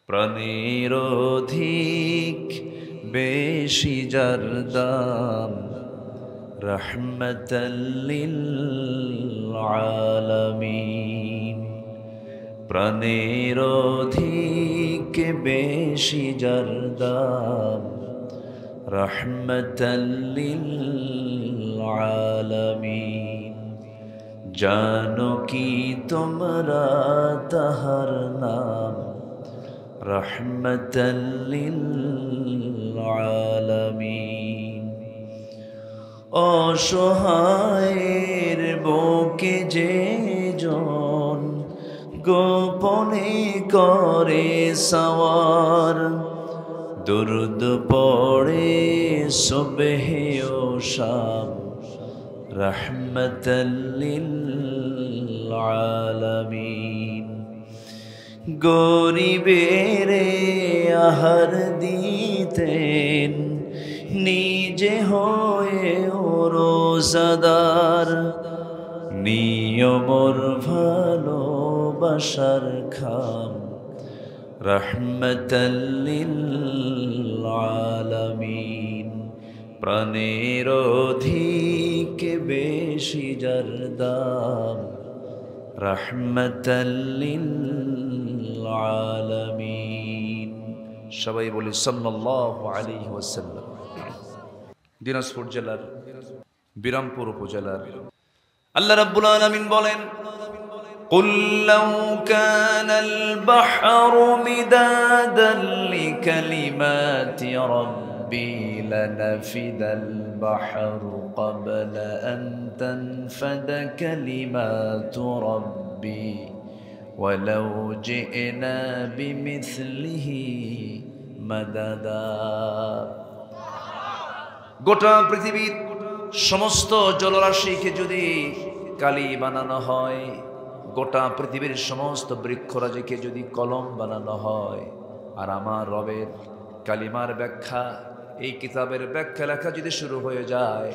প্রাণের অধিক বেশি যার দাম রহমতাল লিল আলামিন। প্রাণের অধিক বেশি যার দাম রহমতাল লিল আলামিন। জানো কি তোমরা তাহার নাম রহমতাল লিল আলামিন। অসহায়ের বুকে যে জন গোপনে করে সওয়ার, দুরুদ পড়ে সুবহে ও শাম রহমতাল লিল আলামিন। গরিবেরে আহার দিতেন নিজে হয়ে রোজাদার, নিয়মর ভালোবাসার খাম রহমতাল লিল আলামিন। প্রাণের অধিক বেশি যার দাম রহমতাল লিল আলামিন। সবাই বলি সাল্লাল্লাহু আলাইহি ওয়াসাল্লাম। দিনাজপুর জেলার বিরামপুর উপজেলার আল্লাহ রাব্বুল আলামিন বলেন, কুল লাউ কানাল বাহরু মিদাদান লিকালিমাতি রাব্বি লানাফিদাল বাহরু ক্বাবলা আন তানফাদা কালিমাতু রাব্বি ওয়ালাউ জি'না বিমিসলিহি মাদাদা। গোটা পৃথিবীর সমস্ত জলরাশিকে যদি কালি বানানো হয়, গোটা পৃথিবীর সমস্ত বৃক্ষরাজিকে যদি কলম বানানো হয়, আর আমার রবের কালিমার ব্যাখ্যা, এই কিতাবের ব্যাখ্যা লেখা যদি শুরু হয়ে যায়,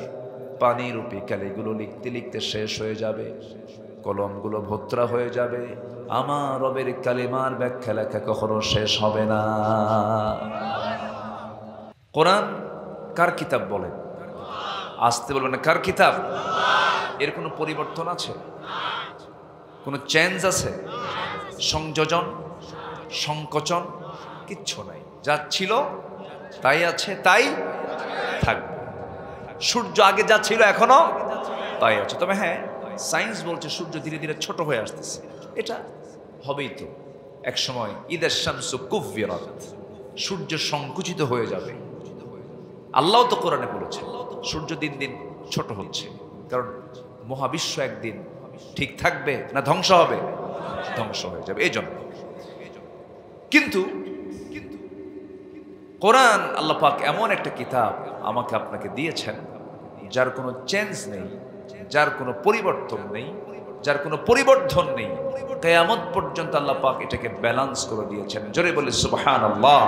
পানি রূপী কালিগুলো লিখতে লিখতে শেষ হয়ে যাবে, কলমগুলো ভোত্রা হয়ে যাবে, আমার রবের কালিমার ব্যাখ্যা লেখা কখনো শেষ হবে না। কোরআন কার কিতাব বলেন? আসতে বলবেন না, কার কিতাব? এর কোনো পরিবর্তন আছে? কোনো চেঞ্জ আছে? সংযোজন, সংকোচন কিচ্ছু নাই। যা ছিল তাই আছে, তাই থাকবে। সূর্য আগে যা ছিল এখনো তাই আছে। তবে হ্যাঁ, সায়েন্স বলছে সূর্য ধীরে ধীরে ছোট হয়ে আসতেছে। এটা হবেই তো এক সময়। ইদা শামসু কুব্বিরাত, সূর্য সংকুচিত হয়ে যাবে। আল্লাহ তো কোরআনে বলেছেন সূর্য দিন দিন ছোট হচ্ছে, কারণ মহাবিশ্ব একদিন ঠিক থাকবে না ধ্বংস হবে? ধ্বংস হয়ে যাবে। এই জন্য কিন্তু কোরআন আল্লাহ পাক এমন একটা কিতাব আমাকে আপনাকে দিয়েছেন যার কোনো চেঞ্জ নেই, যার কোনো পরিবর্তন নেই, যার কোনো পরিবর্ধন নেই। কিয়ামত পর্যন্ত আল্লাহ পাক এটাকে ব্যালেন্স করে দিয়েছেন। জোরে বলি সুবহানাল্লাহ।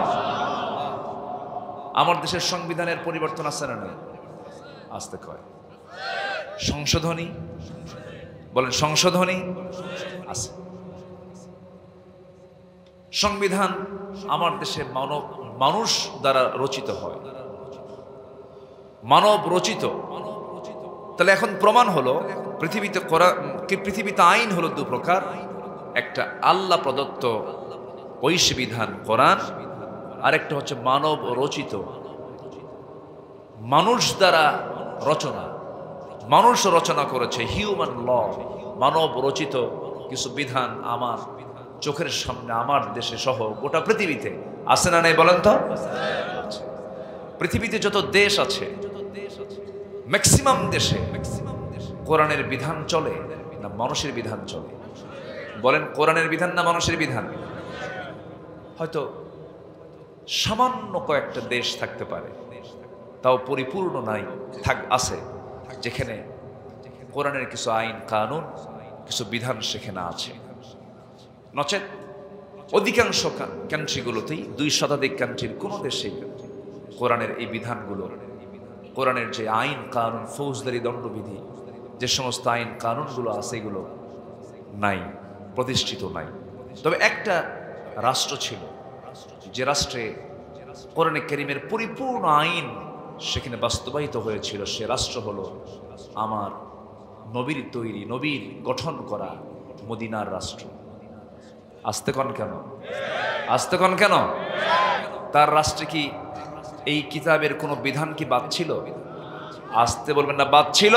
আমার দেশের সংবিধানের পরিবর্তন আছে না নাই? আসতে কয় সংশোধনী, বলেন সংশোধনী আছে। সংবিধান আমার দেশে মানুষ দ্বারা রচিত হয়, মানব রচিত। তাহলে এখন প্রমাণ হলো পৃথিবীতে আইন হলো দু প্রকার। একটা আল্লাহ প্রদত্ত ঐশী বিধান কোরআন, আরেকটা হচ্ছে মানব রচিত, মানুষ দ্বারা রচনা। মানুষ রচনা করেছে হিউম্যান ল, মানব রচিত কিছু বিধান আমার চোখের সামনে, আমার দেশে সহ গোটা পৃথিবীতে আছে না নাই বলেন তো? পৃথিবীতে যত দেশ আছে, ম্যাক্সিমাম দেশে কোরআনের বিধান চলে না মানুষের বিধান চলে? বলেন কোরআনের বিধান না মানুষের বিধান? হয়তো সামান্য কয়েকটা দেশ থাকতে পারে, তাও পরিপূর্ণ নাই, আছে, যেখানে কোরআনের কিছু আইন কানুন, কিছু বিধান সেখানে আছে। নচেত অধিকাংশ কান্ট্রিগুলোতেই, 2 শতাধিক কান্ট্রির কোনো দেশেই কোরআনের এই বিধানগুলো, কোরআনের যে আইন কানুন, ফৌজদারি দণ্ডবিধি, যে সমস্ত আইন কানুনগুলো আছে এগুলো নাই, প্রতিষ্ঠিত নাই। তবে একটা রাষ্ট্র ছিল যে রাষ্ট্রে কোরআনে কারীমের পরিপূর্ণ আইন সেখানে বাস্তবায়িত হয়েছিল, সে রাষ্ট্র হলো আমার নবীর তৈরি, নবীর গঠন করা মদিনার রাষ্ট্র। আসতে কন কেন? আসতে কন কেন? তার রাষ্ট্রে কি এই কিতাবের কোনো বিধান কি বাদ ছিল? আসতে বলবেন না বাদ ছিল?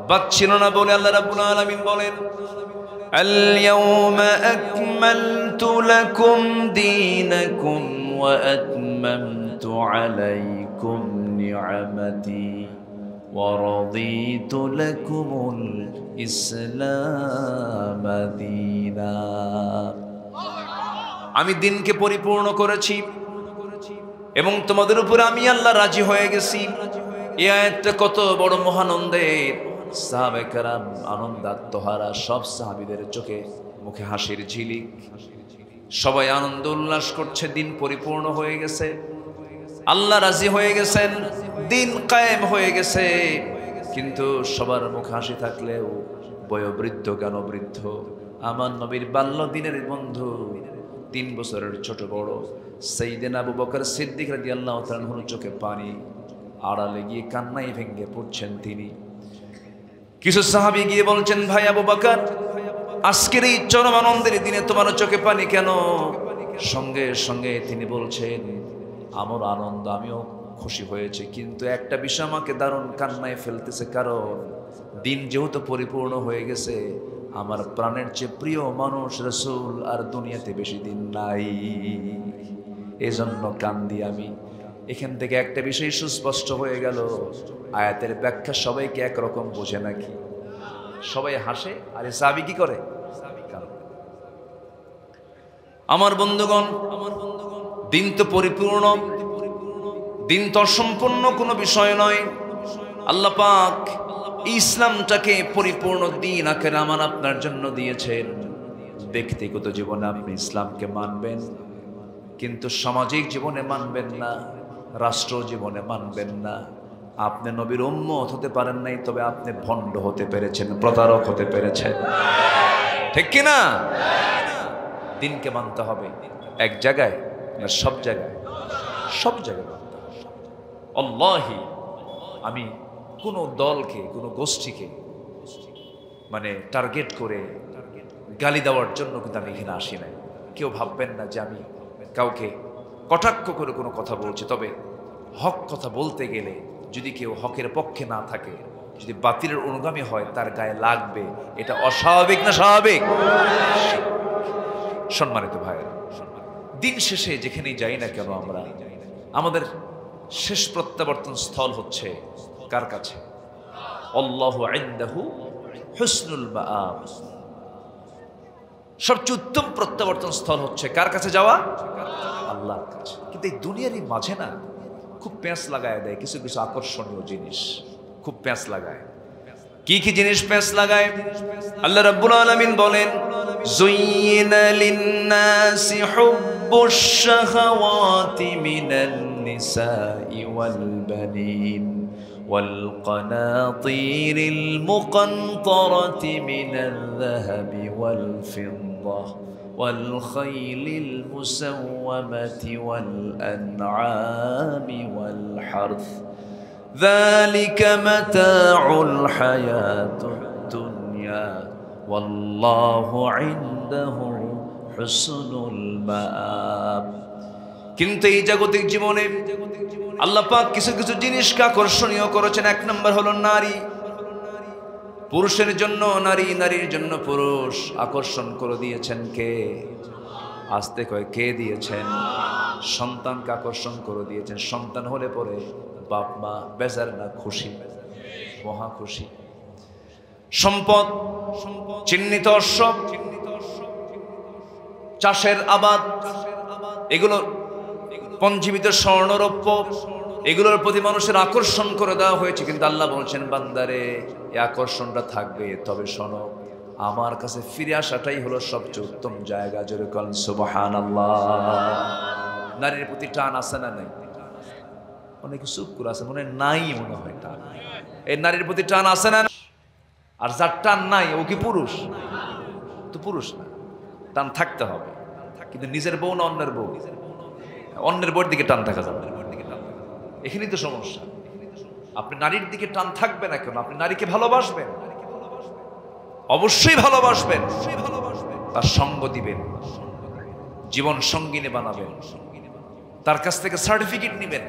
বাদ ছিল না বলে আল্লাহ রাব্বুল আলামিন বলেন, আল-ইয়াওমা আকমালতু লাকুম দীনাকুম ওয়া আতমামতু আলাইকুম নি'মাতি ওয়া রাদিতু লাকুমুল ইসলাম দীনা। আমি দিনকে পরিপূর্ণ করেছি এবং তোমাদের উপরে আমি আল্লাহ রাজি হয়ে গেছি। এই আয়াতটা কত বড় মহানন্দের! সাহাবায়ে কেরাম আনন্দাত্মহারা, সব সাহাবীদের চোখে মুখে হাসির ঝিলিক, সবাই আনন্দ উল্লাস করছে। দিন পরিপূর্ণ হয়ে গেছে, আল্লাহ রাজি হয়ে গেছেন, দিন কায়েম হয়ে গেছে। কিন্তু সবার মুখে হাসি থাকলেও বয়োবৃদ্ধ জ্ঞানবৃদ্ধ আমার নবীর বাল্য দিনের বন্ধু 3 বছরের ছোট বড় সাইয়েদনা আবু বকর সিদ্দিক রাদিয়াল্লাহু তাআলা আনহুর চোখে পানি, আড়ালে গিয়ে কান্নায় ভেঙে পড়ছেন তিনি। কিছু সাহাবী গিয়ে বলছেন, ভাই আবু বকর, আজকের এই চরম আনন্দের দিনে তোমার চোখে পানি কেন? সঙ্গে সঙ্গে তিনি বলছেন, আমার আনন্দ, আমিও খুশি হয়েছে, কিন্তু একটা বিষয় আমাকে দারুণ কান্নায় ফেলতেছে। কারণ দিন যেহেতু পরিপূর্ণ হয়ে গেছে, আমার প্রাণের চেয়ে প্রিয় মানুষ রাসূল আর দুনিয়াতে বেশি দিন নাই, এজন্য কান্দি আমি। এখান থেকে একটা বিষয় সুস্পষ্ট হয়ে গেল, আয়াতের ব্যাখ্যা সবাইকে একরকম বোঝে নাকি? সবাই হাসে, আরে সাহাবী কি করে? আমার বন্ধুগণ, দিন তো পরিপূর্ণ, দিন তো অসম্পূর্ণ কোনো বিষয় নয়। আল্লাহ পাক ইসলামটাকে পরিপূর্ণ দিন আকারে আমার আপনার জন্য দিয়েছেন। ব্যক্তিগত জীবনে আপনি ইসলামকে মানবেন, কিন্তু সামাজিক জীবনে মানবেন না, রাষ্ট্র জীবনে মানবেন না। আপনি নবীর উম্মত হতে পারেন নাই, তবে আপনি ভণ্ড হতে পেরেছেন, প্রতারক হতে পেরেছেন, ঠিক কিনা? দিনকে মানতে হবে, এক জায়গায় না সব জায়গায়? সব জায়গায় মানতে হবে। আল্লাহি, আমি কোনো দলকে, কোনো গোষ্ঠীকে মানে টার্গেট করে গালি দেওয়ার জন্য কিন্তু আমি এখানে আসি নাই। কেউ ভাববেন না যে আমি কাউকে কটাক্ষ করে কোনো কথা বলছি। তবে হক কথা বলতে গেলে যদি কেউ হকের পক্ষে না থাকে, যদি বাতিলের অনুগামী হয়, তার গায়ে লাগবে। এটা অস্বাভাবিক না স্বাভাবিক? সম্মানিত ভাইয়েরা, দিন শেষে যেখানেই যাই না কেন আমরা, আমাদের শেষ প্রত্যাবর্তন স্থল হচ্ছে কার কাছে? আল্লাহু ইনদাহু হুসনুল মাআব। সবচেয়ে উত্তম প্রত্যাবর্তন স্থল হচ্ছে কার কাছে যাওয়া? আল্লাহর কাছে। কিন্তু এই দুনিয়ারই মাঝে না খুব প্যাঁচ লাগায় দেয় কিছু কিছু আকর্ষণীয় জিনিস, খুব প্যাঁচ লাগায়। কি কি জিনিস প্যাঁচ লাগায়? আল্লাহ রাব্বুল আলামিন বলেন, যুয়িনা লিন-নাসি হুব্বুশ শাহাওয়াতি মিনান নিসাই ওয়াল বানিন ওয়াল কানাতিরিল মুকানতারাতি মিনাল যাহাবি ওয়াল ফিদ্দাহ ওয়াল খাইলিল মুসাওওয়ামাতি ওয়াল আনআমি ওয়াল হারথ ذلك متاع الحياة الدنيا والله عنده حسن المآب। কিন্তু এই জাগতিক জীবনে আল্লাহ পাক কিছু কিছু জিনিসকে আকর্ষণীয় করেছেন। এক নম্বর হলো নারী। পুরুষের জন্য নারী, নারীর জন্য পুরুষ আকর্ষণ করে দিয়েছেন কে? আসতে কয় কে দিয়েছেন? সন্তানকে আকর্ষণ করে দিয়েছেন। সন্তান হলে পরে বাপ মা বেজার না খুশি, মহা খুশি। সম্পদ, চিহ্নিত অশ্ব, চাষের আবাদ, এগুলো পঞ্জীবিত স্বর্ণরৌপ্য, এগুলোর প্রতি মানুষের আকর্ষণ করে দেওয়া হয়েছে। কিন্তু আল্লাহ বলছেন, বান্দারে এই আকর্ষণটা থাকবে, তবে শোনো, আমার কাছে ফিরে আসাটাই হলো সবচেয়ে উত্তম জায়গা। জোরে বলেন সুবহানাল্লাহ। নারীর প্রতি টান আছে না নাই? অনেকে চুপ করে আছে, মনে নাই, মনে হয় টান। এই নারীর প্রতি টান আছে না? আর যার টান নাই ও কি পুরুষ? তো পুরুষ না, টান থাকতে হবে। কিন্তু নিজের বউ না অন্যের বউ, অন্যের বউর দিকে টান থাকা যাবে, এখানেই তো সমস্যা। আপনি নারীর দিকে টান থাকবে না কেন? আপনি নারীকে ভালোবাসবেন, অবশ্যই ভালোবাসবেন, তার সঙ্গ দিবেন, জীবন সঙ্গিনী বানাবেন, তার কাছ থেকে সার্টিফিকেট নেবেন।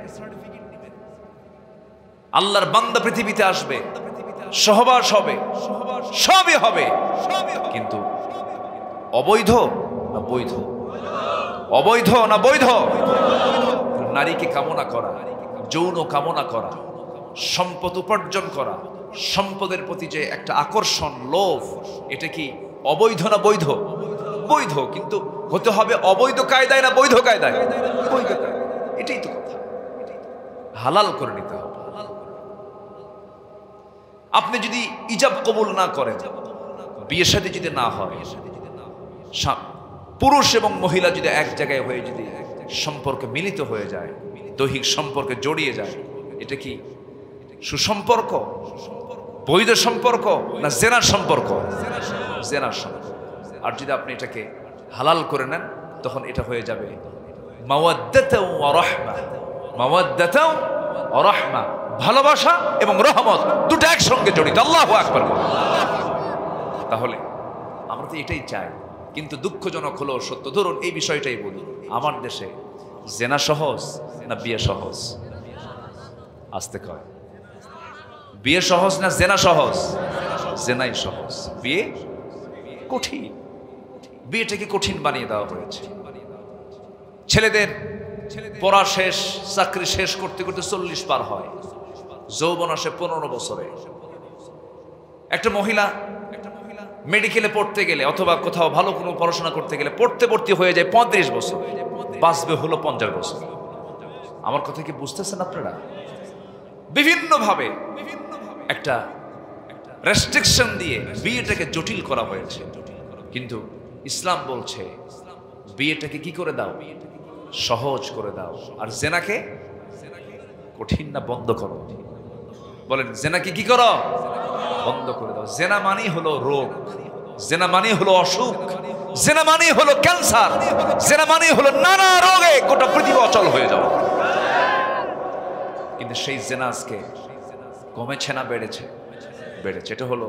আল্লাহর বান্দা পৃথিবীতে আসবে, সহবাস হবে, সবই হবে, কিন্তু অবৈধ না বৈধ? অবৈধ না বৈধ? নারীকে কামনা করা, যৌন কামনা করা, সম্পদ উপার্জন করা, সম্পদের প্রতি যে একটা আকর্ষণ, লোভ, এটা কি অবৈধ না বৈধ? বৈধ, কিন্তু হতে হবে অবৈধ কায়দায় না বৈধ কায়দায়? বৈধ কায়দায়। এটাই তো কথা, হালাল করে নিতে হবে। আপনি যদি ইজাব কবুল না করেন, বিয়ে শাদী যদি না হয়, পুরুষ এবং মহিলা যদি এক জায়গায় হয়ে যদি সম্পর্কে মিলিত হয়ে যায়, দৈহিক সম্পর্কে জড়িয়ে যায়, এটা কি সুসম্পর্ক, বৈধ সম্পর্ক না জেনার সম্পর্ক? জেনার সম্পর্ক। আর যদি আপনি এটাকে হালাল করে নেন, তখন এটা হয়ে যাবে মাওয়াদ্দাতাও ওয়া রাহমা। মাওয়াদ্দাতাও ওয়া রাহমা, ভালোবাসা এবং রহমত দুটো একসঙ্গে জড়িত। আল্লাহু আকবার। তাহলে আমরা তো এটাই চাই, কিন্তু দুঃখজনক হলো সত্য। ধরুন এই বিষয়টাই বলি, আমার দেশে জেনা সহজ না বিয়ে সহজ? আসতে কয়, বিয়ে সহজ না জেনা সহজ? জেনাই সহজ, বিয়ে কঠিন। বিয়েটাকে কঠিন বানিয়ে দেওয়া হয়েছে। ছেলেদের পড়া শেষ, চাকরি শেষ করতে করতে 40 পার হয়, যৌবন আসে 15 বছরে। একটা মহিলা মেডিকেলে পড়তে গেলে অথবা কোথাও ভালো কোনো পড়াশোনা করতে গেলে পড়তে পড়তে হয়ে যায় 35 বছর, বাঁচবে হলো 50 বছর। আমার কথা কি বুঝতেছেন আপনারা? বিভিন্নভাবে একটা রেস্ট্রিকশন দিয়ে বিয়েটাকে জটিল করা হয়েছে, কিন্তু ইসলাম বলছে বিয়েটাকে কি করে দাও? সহজ করে দাও। আর জেনাকে কঠিন না বন্ধ করো? বলেন, জেনাকে কি করো? বন্ধ করে দাও। জেনা মানেই হলো রোগ, জেনা মানেই হলো অসুখ, জেনা মানেই হলো ক্যান্সার, জেনা মানেই হলো নানা রোগে গোটা পৃথিবী অচল হয়ে যাও। কিন্তু সেই জেনা আজকে কমেছে না বেড়েছে? বেড়েছে। এটা হলো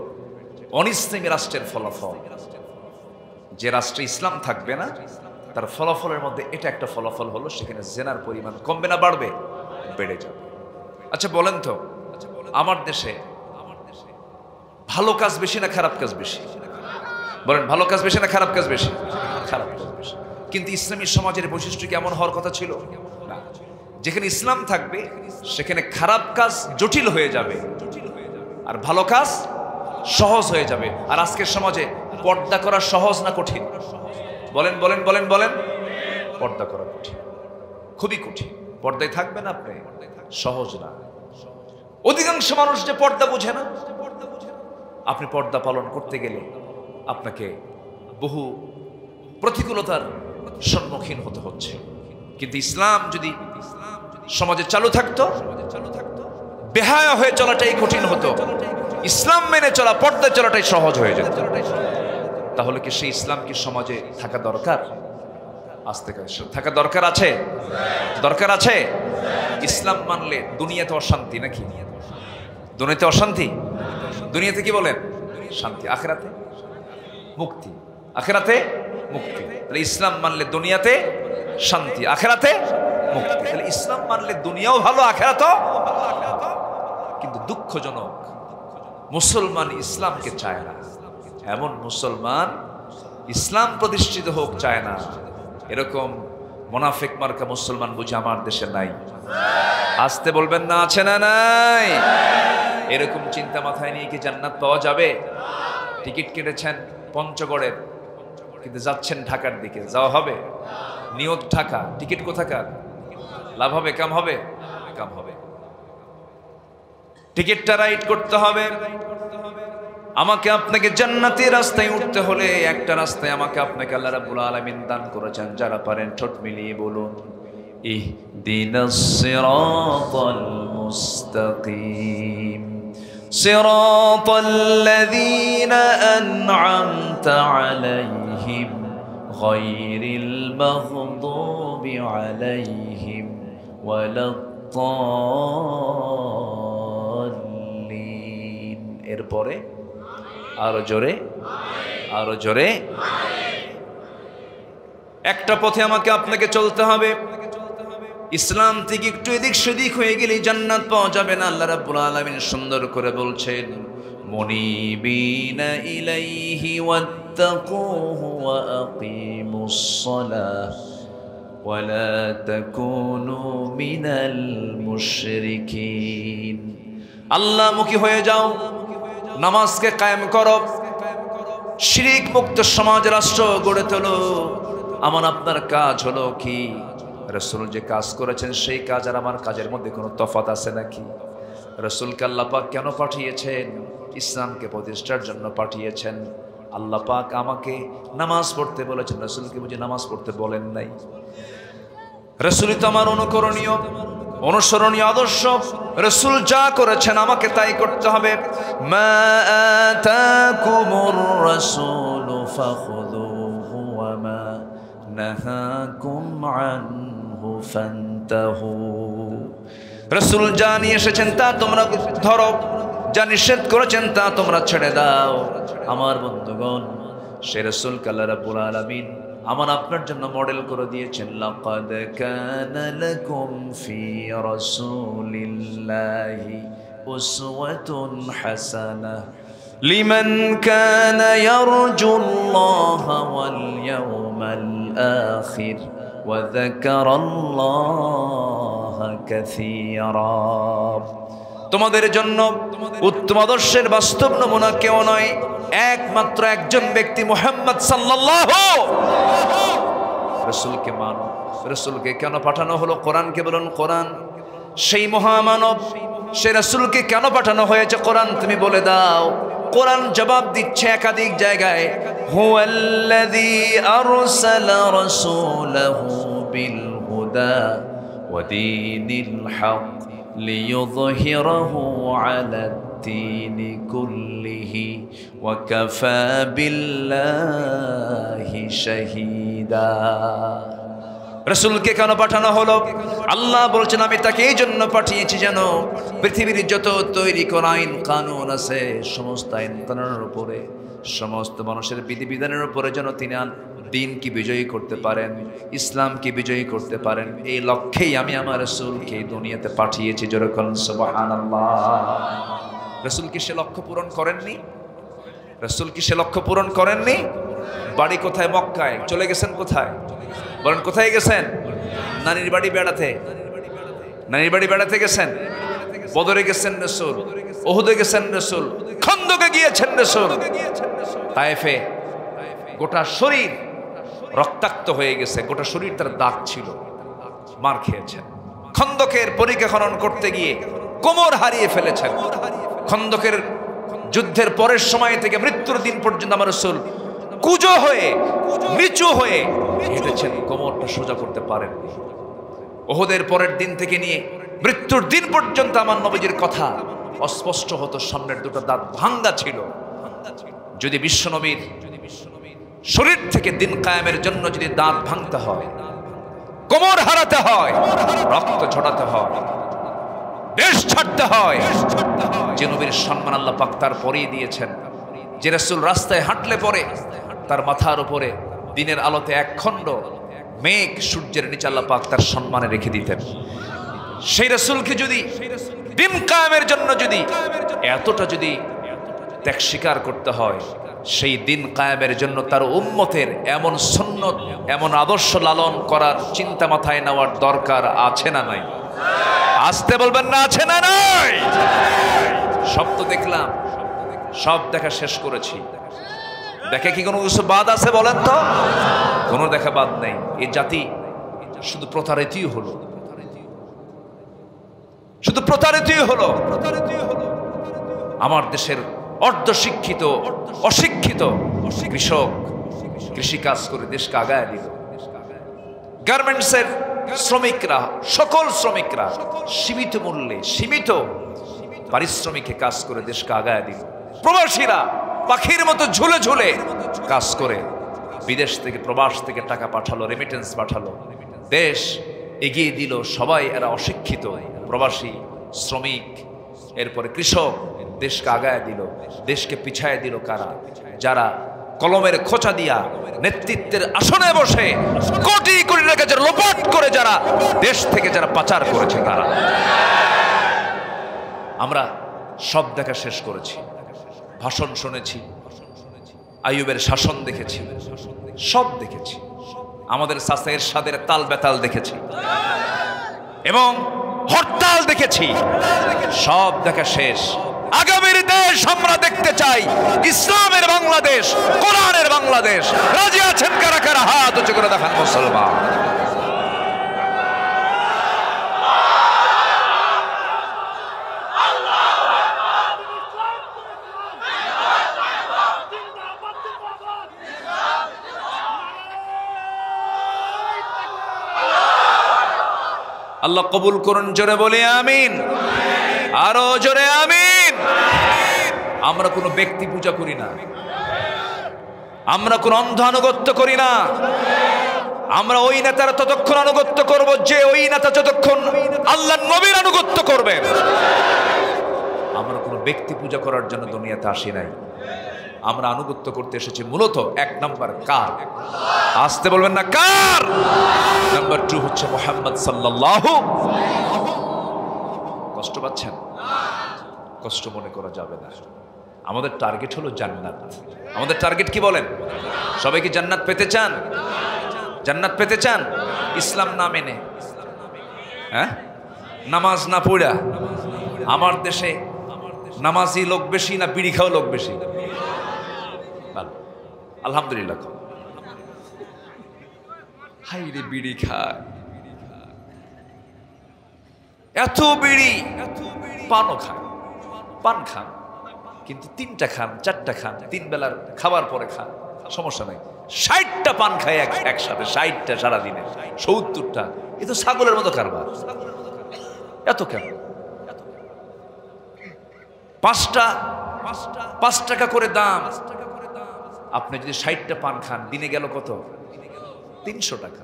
অনিসলামী রাষ্ট্রের ফলাফল। যে রাষ্ট্রে ইসলাম থাকবে না, তার ফলাফলের মধ্যে এটা একটা ফলাফল হলো, সেখানে জেনার পরিমাণ কমবে না বাড়বে? বেড়ে যাবে। আচ্ছা বলেন তো, আমার দেশে ভালো কাজ বেশি না খারাপ কাজ বেশি? বলেন, ভালো কাজ বেশি না খারাপ কাজ বেশি? খারাপ কাজ বেশি। কিন্তু ইসলামী সমাজের বৈশিষ্ট্য কেমন হওয়ার কথা ছিল না? যেখানে ইসলাম থাকবে সেখানে খারাপ কাজ জটিল হয়ে যাবে আর ভালো কাজ সহজ হয়ে যাবে। আর আজকের সমাজে পর্দা করা সহজ না কঠিন? বলেন বলেন বলেন বলেন। পর্দা করা কঠিন, খুবই কঠিন। পর্দায় থাকবেন আপনি, সহজ না। অধিকাংশ মানুষ যে পর্দা বোঝে না। আপনি পর্দা পালন করতে গেলে আপনাকে বহু প্রতিকূলতার সম্মুখীন হতে হচ্ছে। কিন্তু ইসলাম যদি সমাজে চালু থাকতো, বেহায়া হয়ে চলাটাই কঠিন হতো, ইসলাম মেনে চলা, পর্দায় চলাটাই সহজ হয়ে যেত। তাহলে কি সেই ইসলাম কি সমাজে থাকা দরকার? আস্তে করে থাকা দরকার আছে, দরকার আছে। ইসলাম মানলে দুনিয়াতে অশান্তি নাকি? দুনিয়াতে অশান্তি? দুনিয়াতে কি বলেন? শান্তি। আখেরাতে মুক্তি। আখেরাতে মুক্তি। তাহলে ইসলাম মানলে দুনিয়াতে শান্তি, আখেরাতে মুক্তি। তাহলে ইসলাম মানলে দুনিয়াও ভালো, আখেরাতও। কিন্তু দুঃখজনক, মুসলমান ইসলামকে চায় না। এমন মুসলমান ইসলাম প্রতিষ্ঠিত হোক চায় না, এরকম মুনাফিক মার্কা মুসলমান বুঝি আমার দেশে নাই। আসতে বলবেন না, আছে না নাই? এরকম চিন্তা মাথায় নিয়ে কি জান্নাত পাওয়া যাবে? টিকিট কেটেছেন পঞ্চগড়ের, কিন্তু যাচ্ছেন ঢাকার দিকে, যাওয়া হবে? নিয়ত ঢাকা, টিকিট কোথাকার? লাভ হবে কাম হবে? কাম হবে। টিকিটটা রাইট করতে হবে। আমাকে আপনাকে জান্নাতের রাস্তায় উঠতে হলে একটা রাস্তায় আমাকে আপনাকে আল্লাহ রাব্বুল আলামিন দান করেছেন। যারা পারেন ঠোঁট মিলিয়ে বলুন, ইহদিনাস সিরাতাল মুস্তাকিম সিরাতাল্লাযীনা আন'আমতা আলাইহিম গায়রিল মাগদুবি আলাইহিম ওয়ালাদ-দাল্লিন। এরপরে আরো জোরে, আরো জোরে। একটা পথে আমাকে আপনাকে চলতে হবে। ইসলাম থেকে একটু এদিক সেদিক হয়ে গেলে জান্নাত পাওয়া যাবে না। আল্লাহ রাব্বুল আলামিন সুন্দর করে বলছেন, মুনিবিনা ইলাইহি ওয়াত্তাকুহু ওয়া আকিমুস সালাহ ওয়া লা তাকুনু মিনাল মুশরিকিন। আল্লাহমুখী হয়ে যাও, নামাজকে কায়েম করো, শিরক মুক্ত সমাজ রাষ্ট্র গড়ে তোলো। আমার আপনার কাজ হলো কি? রাসূল যে কাজ করেছেন সেই কাজ আর আমার কাজের মধ্যে কোনো তফাৎ আছে নাকি? রাসূলকে আল্লাহ পাক কেন পাঠিয়েছেন? ইসলামকে প্রতিষ্ঠার জন্য পাঠিয়েছেন। আল্লাহ পাক আমাকে নামাজ পড়তে বলেছেন, রাসূলকে বুঝি নামাজ পড়তে বলেন নাই? রাসূলই তো আমার অনুকরণীয়, অনুসরণীয় আদর্শ। রাসূল যা করেছেন আমাকে তাই করতে হবে। মা আতাকুমুর রাসূলু ফাখুযুহু ওয়া মা নাহাকুম আনহু ফান্তাহু। রাসূল যা নিয়ে এসেছেন তা তোমরা ধরো, যা নিষেধ করেছেন তা তোমরা ছেড়ে দাও। আমার বন্ধুগণ, সে রাসূলকে আল্লাহ রাব্বুল আলামিন আমার আপনার জন্য মডেল করে দিয়েছেন। লাকাদ কানা লাকুম ফি রাসূলিল্লাহি উসওয়াতুন হাসানাহ লিমান কানা ইয়ারজুল্লাহা ওয়াল ইয়াওমাল আখির ওয়া যাকারাল্লাহা কাসীরা। তোমাদের জন্য উত্তম আদর্শের বাস্তব নমুনা কেউ নয়, একমাত্র একজন ব্যক্তি, মুহাম্মদ সাল্লাল্লাহু। রাসূলকে মানো। রাসূলকে কেন পাঠানো হলো? কোরআনকে বলুন কোরআন। সেই মহামানব, সেই রাসূলকে কেন পাঠানো হয়েছে? কোরআন তুমি বলে দাও। কোরআন জবাব দিচ্ছে একাধিক জায়গায়, হুয়াল্লাযী আরসালা রাসূলাহু বিল হুদা ওয়া দীনিল হক লিইয়ুযহিরাহু আলাদ-দীনি কুল্লিহি ওয়া কাফা বিল্লাহি শাহীদা। রাসূলকে কেন পাঠানো হলো? আল্লাহ বলছেন আমি তাকে এই জন্য পাঠিয়েছি যেন পৃথিবীর যত তৈরি করা আইন কানুন আছে সমস্ত আইন কানুনের উপরে, সমস্ত মানুষের বিধিবিধানের উপরে যেন তিনি দ্বীনকে বিজয়ী করতে পারেন, ইসলামকে বিজয়ী করতে পারেন। এই লক্ষ্যেই আমি আমার রাসূলকে এই দুনিয়াতে পাঠিয়েছি। জোরে বলুন সুবহানাল্লাহ। রাসূল কি সে লক্ষ্য পূরণ করেননি? রাসূল কি সে লক্ষ্য পূরণ করেননি? বাড়ি কোথায়? মক্কায়। চলে গেছেন কোথায়? বলেন কোথায় গেছেন? নানির বাড়ি বেড়াতে। নানির বাড়ি বেড়াতে গেছেন। বদরে গেছেন রাসূল, উহুদে গেছেন রাসূল, খন্দকে গিয়েছেন রাসূল, তায়েফে গোটা শরীর রক্তাক্ত হয়ে গেছে, গোটা শরীর তার দাগ ছিল, মার খেয়েছেন। খন্দকের পরিখা খনন করতে গিয়ে কোমর হারিয়ে ফেলেছেন। খন্দকের যুদ্ধের পরের সময় থেকে মৃত্যুর দিন পর্যন্ত আমার রাসূল কুজো হয়ে নিচু হয়ে হেঁটেছেন, কোমরটা সোজা করতে পারেননি। উহুদের পরের দিন থেকে নিয়ে মৃত্যুর দিন পর্যন্ত আমার নবীজির কথা অস্পষ্ট হতো, সামনের দুটো দাঁত ভাঙ্গা ছিল। যদি বিশ্বনবীর শরীর থেকে দিন কায়েমের জন্য যদি দাঁত ভাঙতে হয়, কোমর হারাতে হয়, রক্ত ঝরাতে হয়, দেশ ছাড়তে হয়, যে নবীর সম্মান আল্লাহ পাক তার পরেই দিয়েছেন, যে রাসূল রাস্তায় হাঁটলে পরে তার মাথার উপরে দিনের আলোতে এক খণ্ড মেঘ সূর্যের নিচে আল্লাহ পাক তার সম্মানে রেখে দিতেন। সেই রাসূলকে যদি দিন কায়েমের জন্য যদি এতটা যদি ত্যাগ স্বীকার করতে হয়, সেই দিন কায়েমের জন্য তার উম্মতের এমন সুন্নত, এমন আদর্শ লালন করার চিন্তা মাথায় নেওয়ার দরকার আছে না নাই? আসতে বলবেন না, আছে না নাই? সব তো দেখলাম, সব দেখা শেষ করেছি। দেখে কি কোনো কিছু বাদ আছে বলেন তো? কোনো দেখা বাদ নেই। এই জাতি শুধু প্রতারিতই হলো, শুধু প্রতারিতই হলো। আমার দেশের অর্ধশিক্ষিত অশিক্ষিত কৃষক কৃষিকাজ করে দেশকে আগায় দিল। গার্মেন্টসের শ্রমিকরা, সকল শ্রমিকরা সীমিত মূল্যে, সীমিত পারিশ্রমিকে কাজ করে দেশকে আগায় দিল। প্রবাসীরা পাখির মতো ঝুলে ঝুলে কাজ করে বিদেশ থেকে প্রবাস থেকে টাকা পাঠালো, রেমিটেন্স পাঠালো, দেশ এগিয়ে দিল। সবাই এরা অশিক্ষিত, প্রবাসী, শ্রমিক, এরপরে কৃষক, দেশকে আগায় দিল। দেশকে পিছায় দিল কারা? যারা কলমের খোঁচা দিয়া নেতৃত্বের আসনে বসে কোটি কোটি টাকা যারা লোপাট করে যারা দেশ থেকে যারা পাচার করেছে তারা। আমরা সব দেখা শেষ করেছি, ভাষণ শুনেছি, আইয়ুবের শাসন দেখেছি, সব দেখেছি, আমাদের চাচা এরশাদের তাল বেতাল দেখেছি এবং হরতাল দেখেছি। সব দেখা শেষ। আগামীর দেশ আমরা দেখতে চাই ইসলামের বাংলাদেশ, কোরআনের বাংলাদেশ। রাজি আছেন কারা কারা? হাত উঁচু করে দেখান মুসলমান। আল্লাহ কবুল করুন, জোরে বলি আমিন, আরো জোরে আমিন। আমরা কোনো ব্যক্তি পূজা করি না, আমরা কোনো অন্ধ আনুগত্য করি না। আমরা ওই নেতার ততক্ষণ আনুগত্য করব যে ওই নেতা যতক্ষণ আল্লাহর নবীর আনুগত্য করবেন। আমরা কোনো ব্যক্তি পূজা করার জন্য দুনিয়াতে আসি নাই। আমরা আনুগত্য করতে এসেছি মূলত এক নাম্বার কার? আসতে বলবেন না কার? নাম্বার 2 হচ্ছে মুহাম্মদ সাল্লাল্লাহু। কষ্ট পাচ্ছেন? কষ্ট মনে করা যাবে না। আমাদের টার্গেট হলো জান্নাত। আমাদের টার্গেট কি বলেন? সবাই কি জান্নাত পেতে চান? জান্নাত পেতে চান? ইসলাম না মেনে, হ্যাঁ, নামাজ না পড়া। আমার দেশে নামাজি লোক বেশি না বিড়ি খাওয়া লোক বেশি? আলহামদুলিল্লাহ। হাই রে, বিড়ি খায়, এত বিড়ি, পানও খান, পান খান, কিন্তু 3টা খান, 4টা খান, 3 বেলার খাবার পরে খান, সমস্যা নাই। 60টা পান খায় একসাথে, 60টা সারাদিনে, 70টা। এ তো ছাগলের মতো কারবার। এত কেন? 5 টাকা করে দাম। আপনি যদি 60টা পান খান, দিনে গেল কত? 300 টাকা।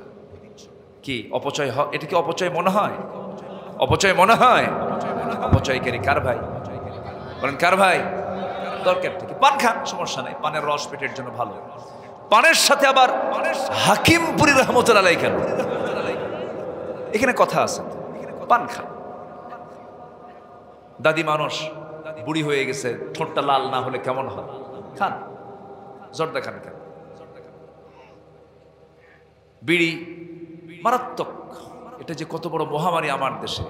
কি অপচয়? এটা কি অপচয় মনে হয়? অপচয় মনে হয়? অপচয়কারী কার ভাই? বলেন কার ভাই? দরকার থেকে পান খান, সমস্যা নাই, পানের রস পেটের জন্য ভালো। পানের সাথে আবার হাকিমপুরি রহমতুল্লাহ আলাইহি কেন? এখানে কথা আছে। পান খান। দাদি মানুষ, বুড়ি হয়ে গেছে, ঠোঁটটা লাল না হলে কেমন হয়? খান, জর্দা খান। খান বিড়ি মারাত্মক। এটা যে কত বড় মহামারী আমার দেশে।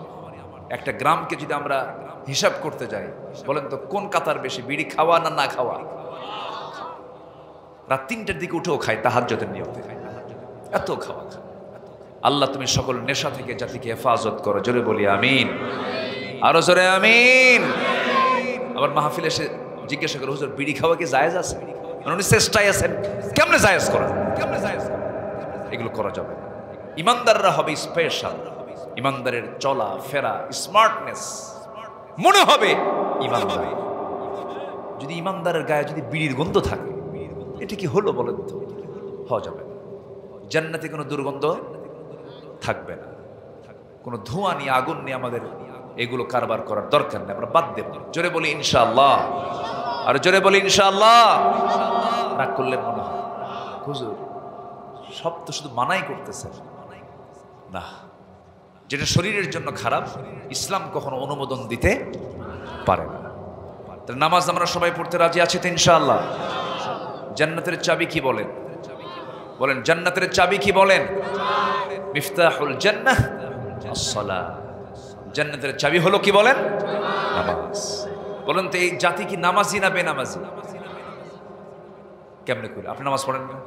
একটা গ্রামকে যদি আমরা হিসাব করতে যাই, বলেন তো কোন কাতার বেশি, বিড়ি খাওয়া না না খাওয়া? রাত 3টার দিকে উঠেও খায় তাহাজ্জুদের নিয়তে, এত খাওয়া খায়। আল্লাহ তুমি সকল নেশা থেকে জাতিকে হেফাজত করো, জোরে বলি আমিন, আরো জোরে আমিন। আবার মাহফিলে এসে জিজ্ঞাসা করে, হুজুর বিড়ি খাওয়া কি জায়েজ আছে? উনি চেষ্টায় আছেন, কেমনে জায়েজ করা? এগুলো করা যাবে না। ইমানদাররা হবে স্পেশাল। ইমানদারের চলা ফেরা, স্মার্টনেস মনে হবে ইমানদার। যদি ইমানদারের গায়ে যদি বিড়ির গন্ধ থাকে, এটা কি হলো বলেন তো? হওয়া যাবে না। জান্নাতে কোনো দুর্গন্ধ থাকবে না, কোনো ধোঁয়া নিয়ে, আগুন নিয়ে আমাদের এগুলো কারবার করার দরকার নেই। আমরা বাদ দেব। জোরে বলি ইনশাআল্লাহ, আর জোরে বলি ইনশাআল্লাহ। রাগ করলে মনে হয় হুজুর সব তো শুধু মানাই করতেছে না। যেটা শরীরের জন্য খারাপ, ইসলাম কখনো অনুমোদন দিতে পারে না। নামাজ আমরা সবাই পড়তে রাজি আছি তো ইনশাআল্লাহ? জান্নাতের চাবি কি বলেন? বলেন জান্নাতের চাবি কি বলেন? মিফতাহুল জান্নাহ আস-সালাহ। জান্নাতের চাবি হলো কি বলেন? নামাজ। বলেন তো এই জাতি কি নামাজি না বেনামাজি? কেমনে করে? আপনি নামাজ পড়েন না?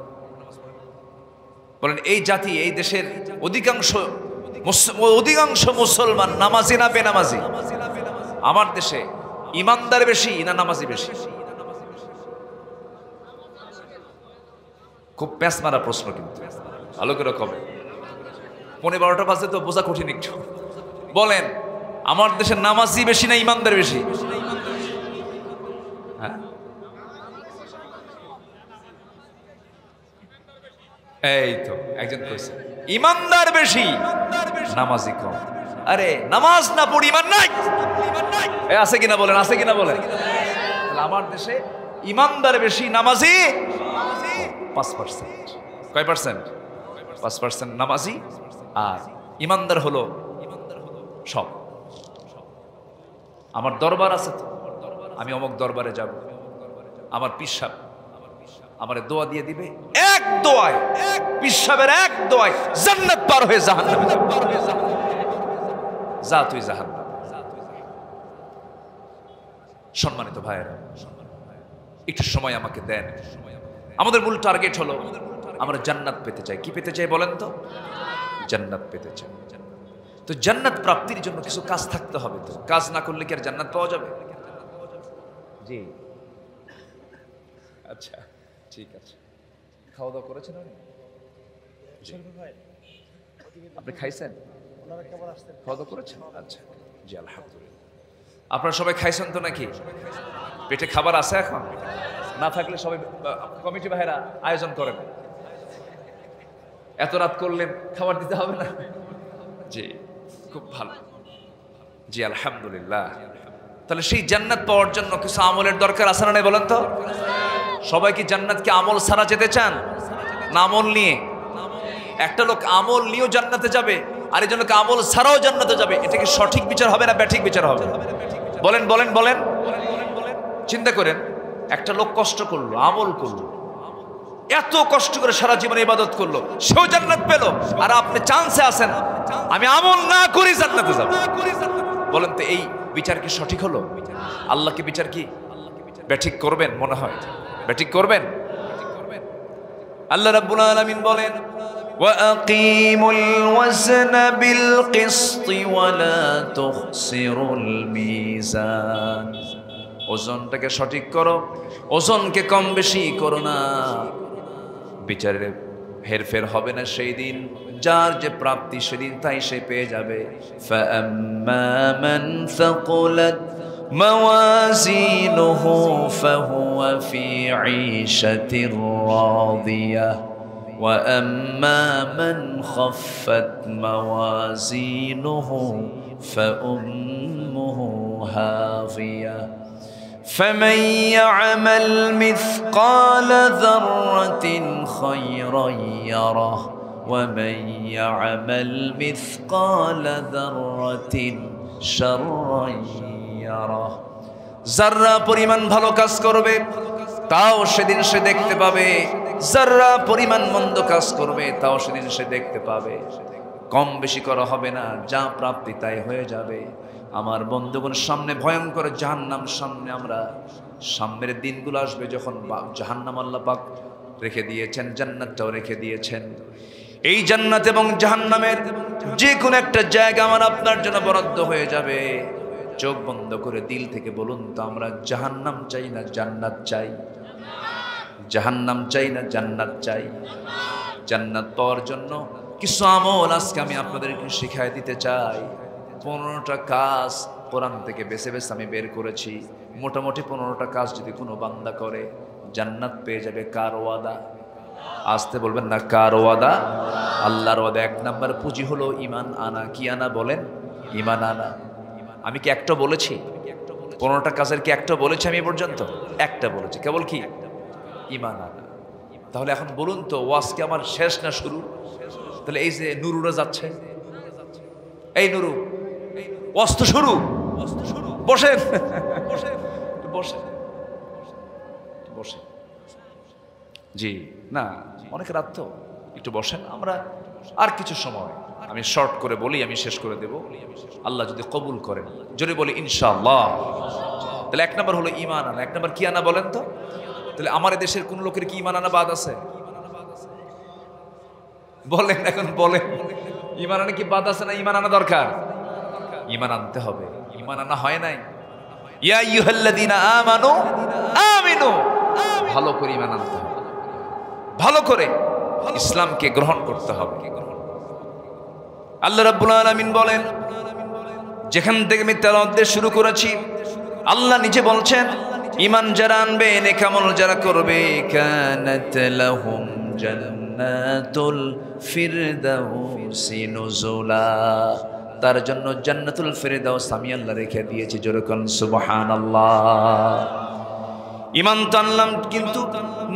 বলেন এই জাতি, এই দেশের অধিকাংশ মুসলমান নামাজি না বেনামাজি? আমার দেশে ইমানদার বেশি না নামাজি বেশি? খুব প্যাঁচ মারা প্রশ্ন, কিন্তু ভালো করে কবে 11:30 বাজে তো বোঝা কঠিন একটু। বলেন আমার দেশের নামাজি বেশি না ইমানদার বেশি? হ্যাঁ, এই তো একজন কইছে ইমানদার বেশি নামাজি কম। আরে নামাজ না পড়ি ইমান নাই, আছে কিনা বলেন, আছে কিনা বলেন। তাহলে আমার দেশে ইমানদার বেশি নামাজি 5%। কয় পার্সেন্ট? 5% নামাজি, আর ইমানদার হলো সব। আমার দরবার আছে তো, আমি অমুক দরবারে যাব, আমার পিসাব আমার দোয়া দিয়ে দিবে, এক দোয়ায়, এক পিসাবের এক দোয়ায় জান্নাত পার হয়ে জাহান্নামে যাবে। যা তুই জাহান্নামে। সম্মানিত ভাইয়েরা, একটু সময় আমাকে দেন। আমাদের মূল টার্গেট হলো আমরা জান্নাত পেতে চাই। কি পেতে চাই বলেন তো? জান্নাত পেতে চাই। তো জান্নাত প্রাপ্তির জন্য কিছু কাজ থাকতে হবে। তো কাজ না করলে কি আর জান্নাত পাওয়া যাবে? জি, আচ্ছা ঠিক আছে। খাওয়া দাওয়া করেছেন আপনি? খাইছেন? খাওয়া দাওয়া করেছেন? আচ্ছা জি আলহামদুলিল্লাহ। আপনারা সবাই খাইছেন তো নাকি? পেটে খাবার আছে এখন? না থাকলে সবাই কমিটি ভাইরা আয়োজন করেন। এত রাত করলেন, খাবার দিতে হবে না? জি খুব ভালো। জি আলহামদুলিল্লাহ। তাহলে সেই জান্নাত পাওয়ার জন্য কিছু আমলের দরকার আছে না নাই বলেন তো? সবাই কি জান্নাতকে আমল ছাড়া যেতে চান না আমল নিয়ে? একটা লোক আমল নিয়েও জান্নাতে যাবে, আর একজন লোক আমল ছাড়াও জান্নাতে যাবে। এটা কি সঠিক বিচার হবে না ব্যাঠিক বিচার হবে? বলেন বলেন বলেন। চিন্তা করেন, একটা লোক কষ্ট করলো, আমল করলো, এত কষ্ট করে সারা জীবন ইবাদত করলো, সেও জান্নাত পেল, আর আপনি চান্সে আছেন আমি আমল না করি জান্নাতে যাব। বলেন তো এই বিচার কি সঠিক হলো? আল্লাহকে বিচার কি ব্যাঠিক করবেন? মনে হয় ব্যাঠিক করবেন। আল্লাহ রাব্বুল আলামিন বলেন وَأَقِيمُوا الْوَزْنَ بِالْقِسْطِ وَلَا تُخْسِرُوا الْمِيزَانَ। ওজনটাকে সঠিক করো, ওজনকে কম বেশি করো না। বিচারের হেরফের হবে না সেই দিন। যার যে প্রাপ্তি সেদিন তাই সে পেয়ে যাবে। فَأَمَّا مَنْ ثَقُلَتْ مَوَازِينُهُ فَهُوَ فِي عِيشَةٍ رَاضِيَةٍ وَأَمَّا مَنْ خَفَّتْ مَوَازِينُهُ فَأُمُّهُ هَاوِيَةٌ فَمَنْ يَعْمَلْ مِثْقَالَ ذَرَّةٍ خَيْرًا يَرَهُ وَمَنْ يَعْمَلْ مِثْقَالَ ذَرَّةٍ شَرًّا يَرَهُ। যারা পরিমাণ ভালো কাজ করবে তাও সেদিন সে দেখতে পাবে, যারা পরিমাণ মন্দ কাজ করবে তাও সেদিন সে দেখতে পাবে। কম বেশি করা হবে না, যা প্রাপ্তি তাই হয়ে যাবে। আমার বন্ধুগণ, সামনে ভয়ঙ্কর জাহান্নাম, সামনে আমরা সামনের দিনগুলো আসবে যখন জাহান্নাম আল্লাহ পাক রেখে দিয়েছেন, জান্নাতটাও রেখে দিয়েছেন। এই জান্নাত এবং জাহান্নামের যে কোনো একটা জায়গা আমার আপনার জন্য বরাদ্দ হয়ে যাবে। চোখ বন্ধ করে দিল থেকে বলুন তো, আমরা জাহান্নাম চাই না জান্নাত চাই? জাহান্নাম চাই না জান্নাত চাই? জান্নাত পাওয়ার জন্য কিছু আমল আজকে আমি আপনাদেরকে শিখাই দিতে চাই। 15টা কাজ কোরআন থেকে বেছে বেছে আমি বের করেছি। মোটামুটি 15টা কাজ যদি কোনো বান্দা করে জান্নাত পেয়ে যাবে। কার ওয়াদা? আসতে বলবেন না, কার ওয়াদা? আল্লাহর ওয়াদা। 1 নাম্বার পুঁজি হলো ঈমান আনা। কি আনা বলেন? ঈমান আনা। আমি কি একটা বলেছি? 15টা কাজের কি একটা বলেছি আমি পর্যন্ত? একটা বলেছি। কেবল কি? ঈমান আনা। তাহলে এখন বলুন তো, ওয়াজ কি আমার শেষ না শুরু? তাহলে এই যে নুরুরা যাচ্ছে, এই নুরু, ওয়াজ তো শুরু। বসেন বসেন বসেন। জি না, অনেক রাত তো, একটু বসেন। আমরা আর কিছু সময় আমি শর্ট করে বলি, আমি শেষ করে দেব, আল্লাহ যদি কবুল করেন। যদি বলি ইনশাআল্লাহ। তাহলে 1 নম্বর হলো ঈমান আনা। 1 নম্বর কি আনা বলেন তো? তাহলে আমার দেশের কোন লোকের কি ঈমান আনা বাদ আছে? বলেন এখন, বলেন। ঈমান আনা কি বাদ আছে না ঈমান আনা দরকার? ঈমান আনতে হবে। ঈমান আনা হয় নাই। ইয়া আইয়ুহাল্লাযীনা আমানু আমিনু। ভালো করে ঈমান আনতে হবে, ভালো করে ইসলামকে গ্রহণ করতে হবে। আল্লাহ রাব্বুল আলামিন বলেন, যেখান থেকে আমি তেলাওয়াত দিয়ে শুরু করেছি, আল্লাহ নিজে বলছেন ঈমান যারা আনবে, নেক আমল যারা করবে, কানাত লাহুম জান্নাত জান্নাতুল ফিরদাউসি নুজুলা, তার জন্য জান্নাতুল ফিরদাউস আমি আল্লাহ রেখে দিয়েছি। যেরকম সুবহানাল্লাহ। ইমান তো আনলাম কিন্তু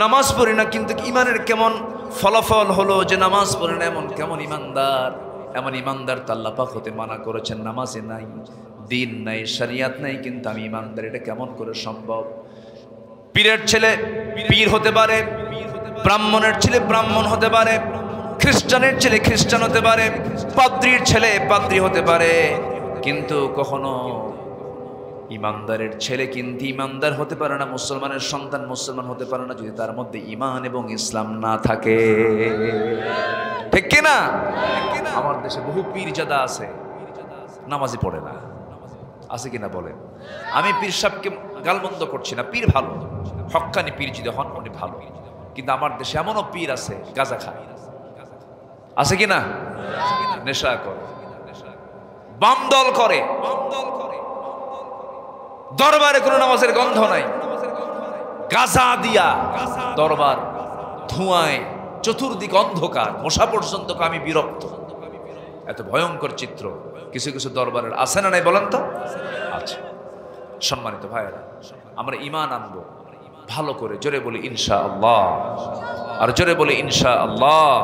নামাজ পড়ি না, কিন্তু ইমানের কেমন ফলাফল হলো যে নামাজ পড়ে না, এমন কেমন ইমানদার? এমন ইমানদার তো আল্লাহ পাক হতে মানা করেছেন। নামাজে নাই, দিন নাই, শরিয়াত নাই, কিন্তু আমি ইমানদার। এটা কেমন করে সম্ভব? পীরের ছেলে পীর হতে পারে, ব্রাহ্মণের ছেলে ব্রাহ্মণ হতে পারে, খ্রিস্টানের ছেলে খ্রিস্টান হতে পারে, পাদ্রীর ছেলে পাদ্রী হতে পারে, কিন্তু কখনো ইমানদারের ছেলে কিন্তু ইমানদার হতে পারে না, মুসলমানের সন্তান মুসলমান হতে পারে না যদি তার মধ্যে ইমান এবং ইসলাম না থাকে। ঠিক কিনা? আমার দেশে বহু পীরজাদা আছে, নামাজি পড়ে না, আছে কিনা বলেন? আমি পীর সাহেবকে গালমন্দ করছি না, পীর ভালো, হক্কানি পীর যদি হন উনি ভালো, কিন্তু আমার দেশে এমনও পীর আছে গাঁজা খায়, আছে কিনা? নেশা করে, বাম দল করে, দরবারে কোনো নামাজের গন্ধ নাই, গাঁজা দিয়া দরবার ধোঁয়ায় চতুর্দিক অন্ধকার, মশা পর্যন্ত আমি বিরক্ত। এত ভয়ঙ্কর চিত্র কিছু কিছু দরবারের আছে না নাই বলেন তো? আচ্ছা, সম্মানিত ভাইয়েরা, আমরা ঈমান আনবো ভালো করে, জোরে বলি ইনশাআল্লাহ, আর জোরে বলি ইনশাআল্লাহ।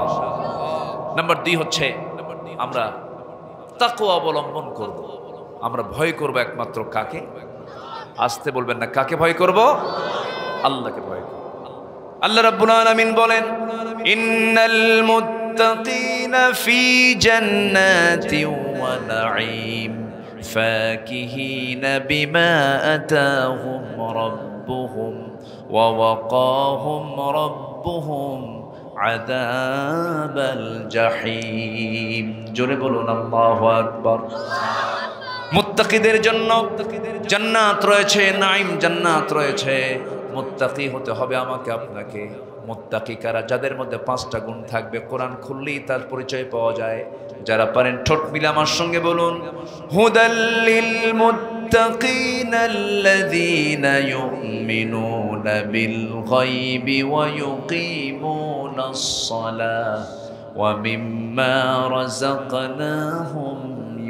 নাম্বার 2 হচ্ছে আমরা তাকওয়া অবলম্বন করব। আমরা ভয় করব একমাত্র কাকে? আসতে বলবেন না, কাকে ভয় করব? আল্লাহকে ভয় করব। আল্লাহ রাব্বুল আলামিন বলেন, ইন্নাল মুত্তাকিনা ফি জান্নাতিন ওয়া নাঈম ফাকিহিনা বিমা আতাহুম রাব্বুহুম ওয়া ওয়াকাহুম রাব্বুহুম আযাবাল জাহিম। জোরে বলুন আল্লাহু আকবার। মুত্তাকিদের জন্য জান্নাত রয়েছে, নাঈম জান্নাত রয়েছে। মুত্তাকি হতে হবে আমাকে আপনাকে। মুত্তাকি কারা? যাদের মধ্যে 5টা গুণ থাকবে, কোরআন খুললেই তার পরিচয় পাওয়া যায়। যারা পারেন ঠোঁট মিলে আমার সঙ্গে বলুন, হুদাল্লিল মুত্তাকিনা আল্লাযীনা ইউমিনুনা বিল গায়বি ওয়া ইউকিমুনাস সালাহ ওয়া মিম্মা রাযাকনাহুম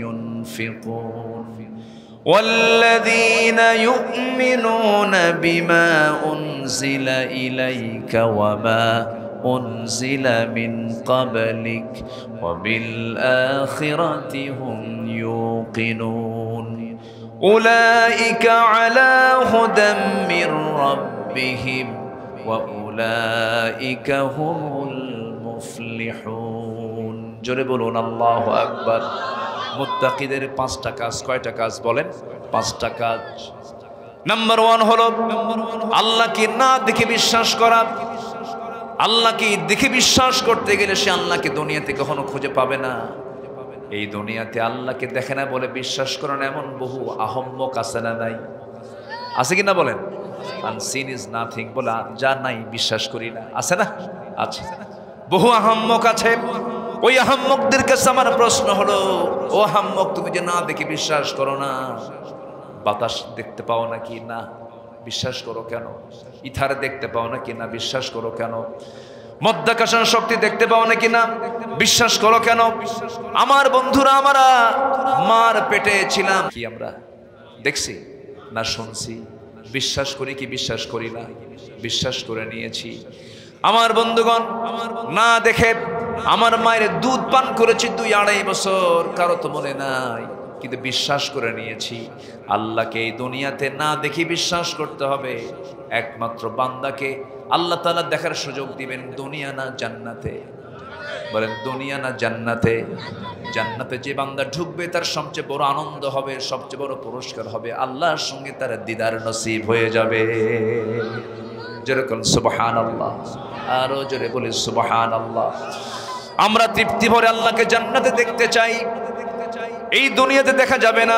ينفقون والذين يؤمنون بما أنزل إليك وما أنزل من قبلك وبالآخرة هم يوقنون أولئك على هدى من ربهم وأولئك هم المفلحون জোরে বলুন আল্লাহু আকবার। মুত্তাকিদের 5টা কাজ। কয়টা কাজ বলেন? 5টা কাজ। নাম্বার 1 হলো আল্লাহকে না দেখে বিশ্বাস করা। আল্লাহকে দেখে বিশ্বাস করতে গেলে সে আল্লাহকে দুনিয়াতে কখনো খুঁজে পাবে না। এই দুনিয়াতে আল্লাহকে দেখে না বলে বিশ্বাস করেন এমন বহু আহম্মক আছে না নাই? আছে কি না বলেন? আনসিন ইজ নাথিং বলে যা নাই বিশ্বাস করি না, আছে না? আচ্ছা, বহু আহম্মক আছে। ওই আহম্মকদের কাছে আমার প্রশ্ন হলো, ও আহম্মক, তুমি যে না দেখে বিশ্বাস করো না, বাতাস দেখতে পাও নাকি? না, বিশ্বাস করো কেন? ইথার দেখতে পাও নাকি? না, বিশ্বাস করো কেন? মধ্যাকর্ষণ শক্তি দেখতে পাও নাকি? না, বিশ্বাস করো কেন? আমার বন্ধুরা, আমরা মার পেটে ছিলাম, কি আমরা দেখছি না শুনছি? বিশ্বাস করি কি বিশ্বাস করি না? বিশ্বাস করে নিয়েছি। আমার বন্ধুগণ, না দেখে আমার মায়ের দুধ পান করেছি 2-2.5 বছর, কারো তো মনে নাই, কিন্তু বিশ্বাস করে নিয়েছি। আল্লাহকে এই দুনিয়াতে না দেখে বিশ্বাস করতে হবে। একমাত্র বান্দাকে আল্লাহ তাআলা দেখার সুযোগ দিবেন দুনিয়া না জান্নাতে। বলেন দুনিয়া না জান্নাতে? জান্নাতে যে বান্দা ঢুকবে তার সবচেয়ে বড় আনন্দ হবে, সবচেয়ে বড় পুরস্কার হবে, আল্লাহর সঙ্গে তার দিদার নসিব হয়ে যাবে। যেরকম সুবহানাল্লাহ, আরো জোরে বলি সুবহানাল্লাহ। আমরা তৃপ্তি ভরে আল্লাহকে জান্নাতে দেখতে চাই, এই দুনিয়াতে দেখা যাবে না।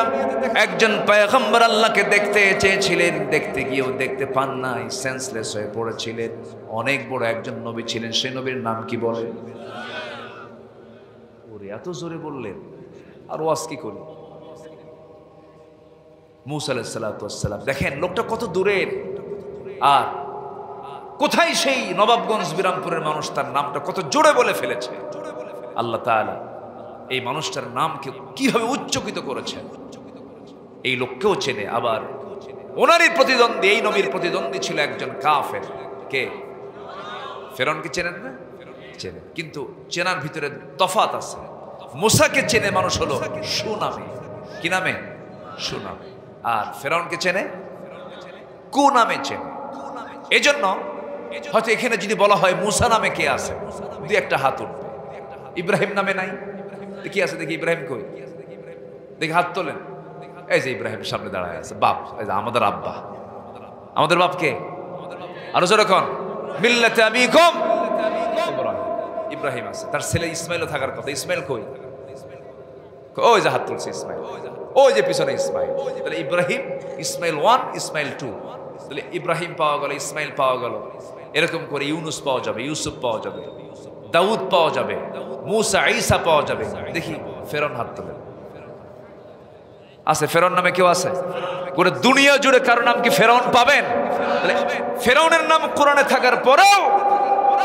একজন পয়গম্বর আল্লাহকে দেখতে চেয়েছিলেন, দেখতে গিয়েও দেখতে পান নাই, সেন্সলেস হয়ে পড়েছিলেন। অনেক বড় একজন নবী ছিলেন, সেই নবীর নাম কি বলেন? ওরে এত জোরে বললেন, আর ওয়াজ কি করি? মুসা আলাইহিস সালাতু ওয়াস সালাম। দেখেন লোকটা কত দূরের, আর কোথায় সেই নবাবগঞ্জ বিরামপুরের মানুষ তার নামটা কত জোরে বলে ফেলেছে। আল্লাহ তাআলা এই মানুষটার নামকে কিভাবে উচ্চকিত করেছেন, এই লোককেও চেনে। আবার ওনারই প্রতিদ্বন্দ্বী, এই নবীর প্রতিদ্বন্দ্বী ছিল একজন কাফের। কে? ফেরাউনকে চেনেন না? চেনে, কিন্তু চেনার ভিতরে তফাত আছে। মুসাকে চেনে মানুষ হলো সুনামে। কি নামে? সুনামে। আর ফেরাউনকে চেনে কু নামে চেনে। এজন্য হয়তো এখানে যদি বলা হয় মুসা নামে কে আছে, দুই একটা হাত উঠবে। ইব্রাহিম নামে নাই? কি আছে দেখি? ইব্রাহিম কই? দেখি হাত তোলেন। এই যে ইব্রাহিম সামনে দাঁড়ায় আছে, বাপ, এই যে আমাদের আব্বা। আমাদের বাপ কে? আরো যেরকম মিল্লাতে আবিকুম ইব্রাহিম আছে, তার ছেলে ইসমাইলও থাকার কথা। ইসমাইল কই? ওই যে হাত তুলছে ইসমাইল, ওই যে পিছনে ইসমাইল। তাহলে ইব্রাহিম, ইসমাইল 1, ইসমাইল 2। তাহলে ইব্রাহিম পাওয়া গেল, ইসমাইল পাওয়া গেল। এরকম করে ইউনুস পাওয়া যাবে, ইউসুফ পাওয়া যাবে, দাউদ পাওয়া যাবে, মুসা ঈসা পাওয়া যাবে। দেখি ফেরাউন হাত তোলে। আছে ফেরাউন নামে কেউ আছে? গোটা দুনিয়া জুড়ে কারো নাম কি ফেরাউন পাবেন? ফেরাউনের নাম কোরআনে থাকার পরেও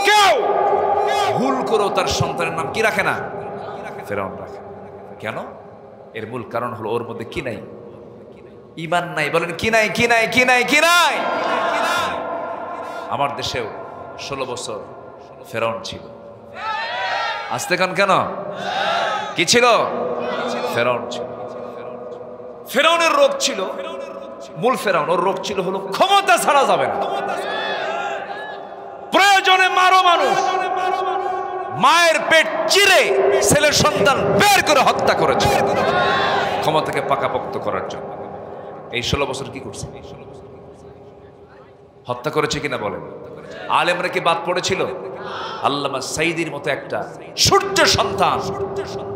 কেউ ভুল করেও তার সন্তানের নাম কি রাখে না? ফেরাউন রাখে। কেন? এর মূল কারণ হলো ওর মধ্যে কি নাই? ঈমান নাই। বলেন কি নাই? কি নাই? কি নাই? কি নাই? আমার দেশেও 16 বছর ফেরাউন ছিল। আসতে কান কেন? কি ছিল? ফেরাউন ছিল। ফেরাউনের রোগ ছিল, মূল ফেরাউন, ওর রোগ ছিল হলো ক্ষমতা ছাড়া যাবে না। প্রয়োজনে মারো মানুষ। মায়ের পেট চিরে ছেলের সন্তান বের করে হত্যা করেছে ক্ষমতাকে পাকাপোক্ত করার জন্য। এই 16 বছর কি করছে? হত্যা করেছে কিনা বলেন? আলেমরা কি বাদ পড়েছিল? আল্লামা সাইদির মতো একটা সূর্য সন্তান,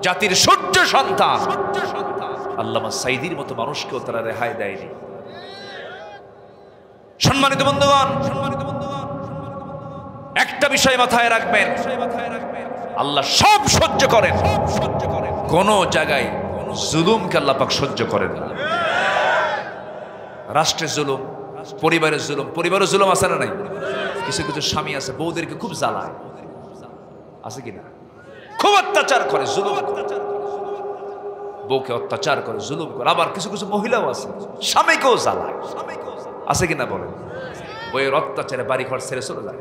জাতির সূর্য সন্তান আল্লামা সাইদির মতো মানুষকেও তারা রেহাই দেয়নি। সম্মানিত বন্ধুগণ, একটা বিষয় মাথায় রাখবেন, আল্লাহ সব সহ্য করেন, কোন জায়গায় জুলুমকে আল্লাহ পাক সহ্য করেন না। রাষ্ট্রের জুলুম, পরিবারের জুলুম, পরিবারের জুলুম আছে না নাই? কিছু কিছু স্বামী আছে বউদেরকে খুব জ্বালায়, আছে কিনা? খুব অত্যাচার করে, জুলুম করে, বউকে অত্যাচার করে, জুলুম করে। আবার কিছু কিছু মহিলাও আছে স্বামীকেও জ্বালায়, আছে কিনা বলেন? বইয়ের অত্যাচারে বাড়ি ঘর ছেড়ে চলে যায়,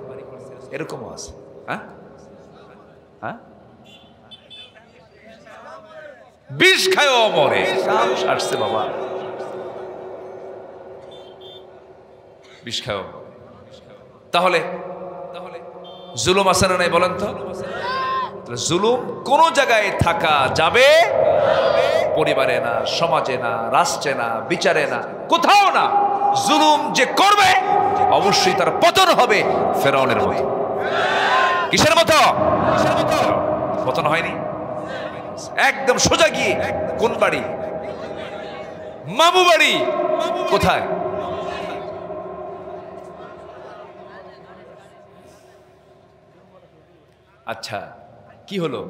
এরকমও আছে। হ্যাঁ হ্যাঁ, বিষ খায়ও মরে। আসছে বাবা, বিষ খায়ও। তাহলে জুলুম আছে না নাই বলেন তো? জুলুম কোন জায়গায় থাকা যাবে? পরিবারে না, সমাজে না, রাষ্ট্রে না, বিচারে না, কোথাও না। জুলুম যে করবে অবশ্যই তার পতন হবে ফেরাউনের মতো। কিসের মতো? পতন হয়নি? একদম সোজা গিয়ে কোন বাড়ি? মামু বাড়ি। কোথায়? আচ্ছা, কি হলো?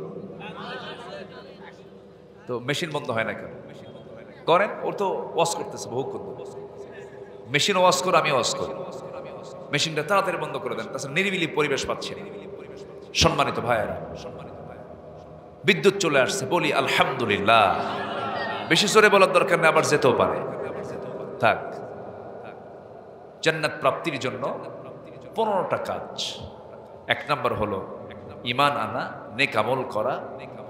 তো মেশিন বন্ধ হয় না কেন? করেন, ওর তো ওয়াশ করতেছে বহু করবো। মেশিন ওয়াশ করে, আমি ওয়াশ করি। মেশিনটা তাড়াতাড়ি বন্ধ করে দেন, তাছাড়া নিরিবিলি পরিবেশ পাচ্ছে। সম্মানিত ভাইয়েরা, বিদ্যুৎ চলে আসছে, বলি আলহামদুলিল্লাহ। বেশি জোরে বলার দরকার নেই, আবার যেতেও পারে। থাক। জান্নাত প্রাপ্তির জন্য 15টা কাজ। 1 নম্বর হলো ঈমান আনা, নেক আমল করা।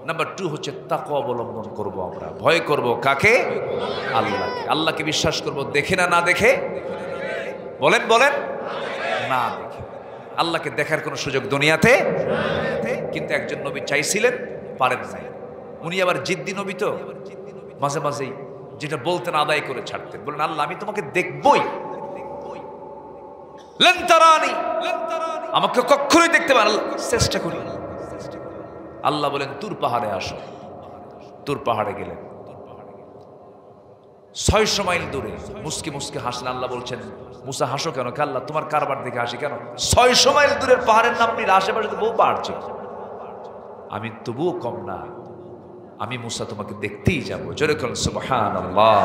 নাম্বার 2 হচ্ছে তাকওয়া অবলম্বন করব। আমরা ভয় করব কাকে? আল্লাহকে। আল্লাহকে বিশ্বাস করব দেখে না, না দেখে? বলেন বলেন, না দেখে। আল্লাহকে দেখার কোনো সুযোগ দুনিয়াতে, কিন্তু একজন নবী চাইছিলেন, পারেন নাই। উনি আবার জিদ্দি নবী, তো মাঝে মাঝেই যেটা বলতেন আদায় করে ছাড়তেন। বলেন আল্লাহ আমি তোমাকে দেখবই, লান তারানি, আমাকে কখনোই দেখতে পারেন, চেষ্টা করি। আল্লাহ বলেন তুর পাহাড়ে আসো। তুর পাহাড়ে গেলেন, 600 মাইল দূরে। মুসকি মুসকি হাসলেন। আল্লাহ বলছেন মুসা হাসো কেন? আল্লাহ তোমার কারবার দেখে হাসি কেন? 600 মাইল দূরের পাহাড়ের নাম নিলে, আশেপাশে তো বহু পাহাড় ছিল, আমি তবুও কম না। আমি মুসা তোমাকে দেখতেই যাবো। জোরে বলেন সুবহানাল্লাহ।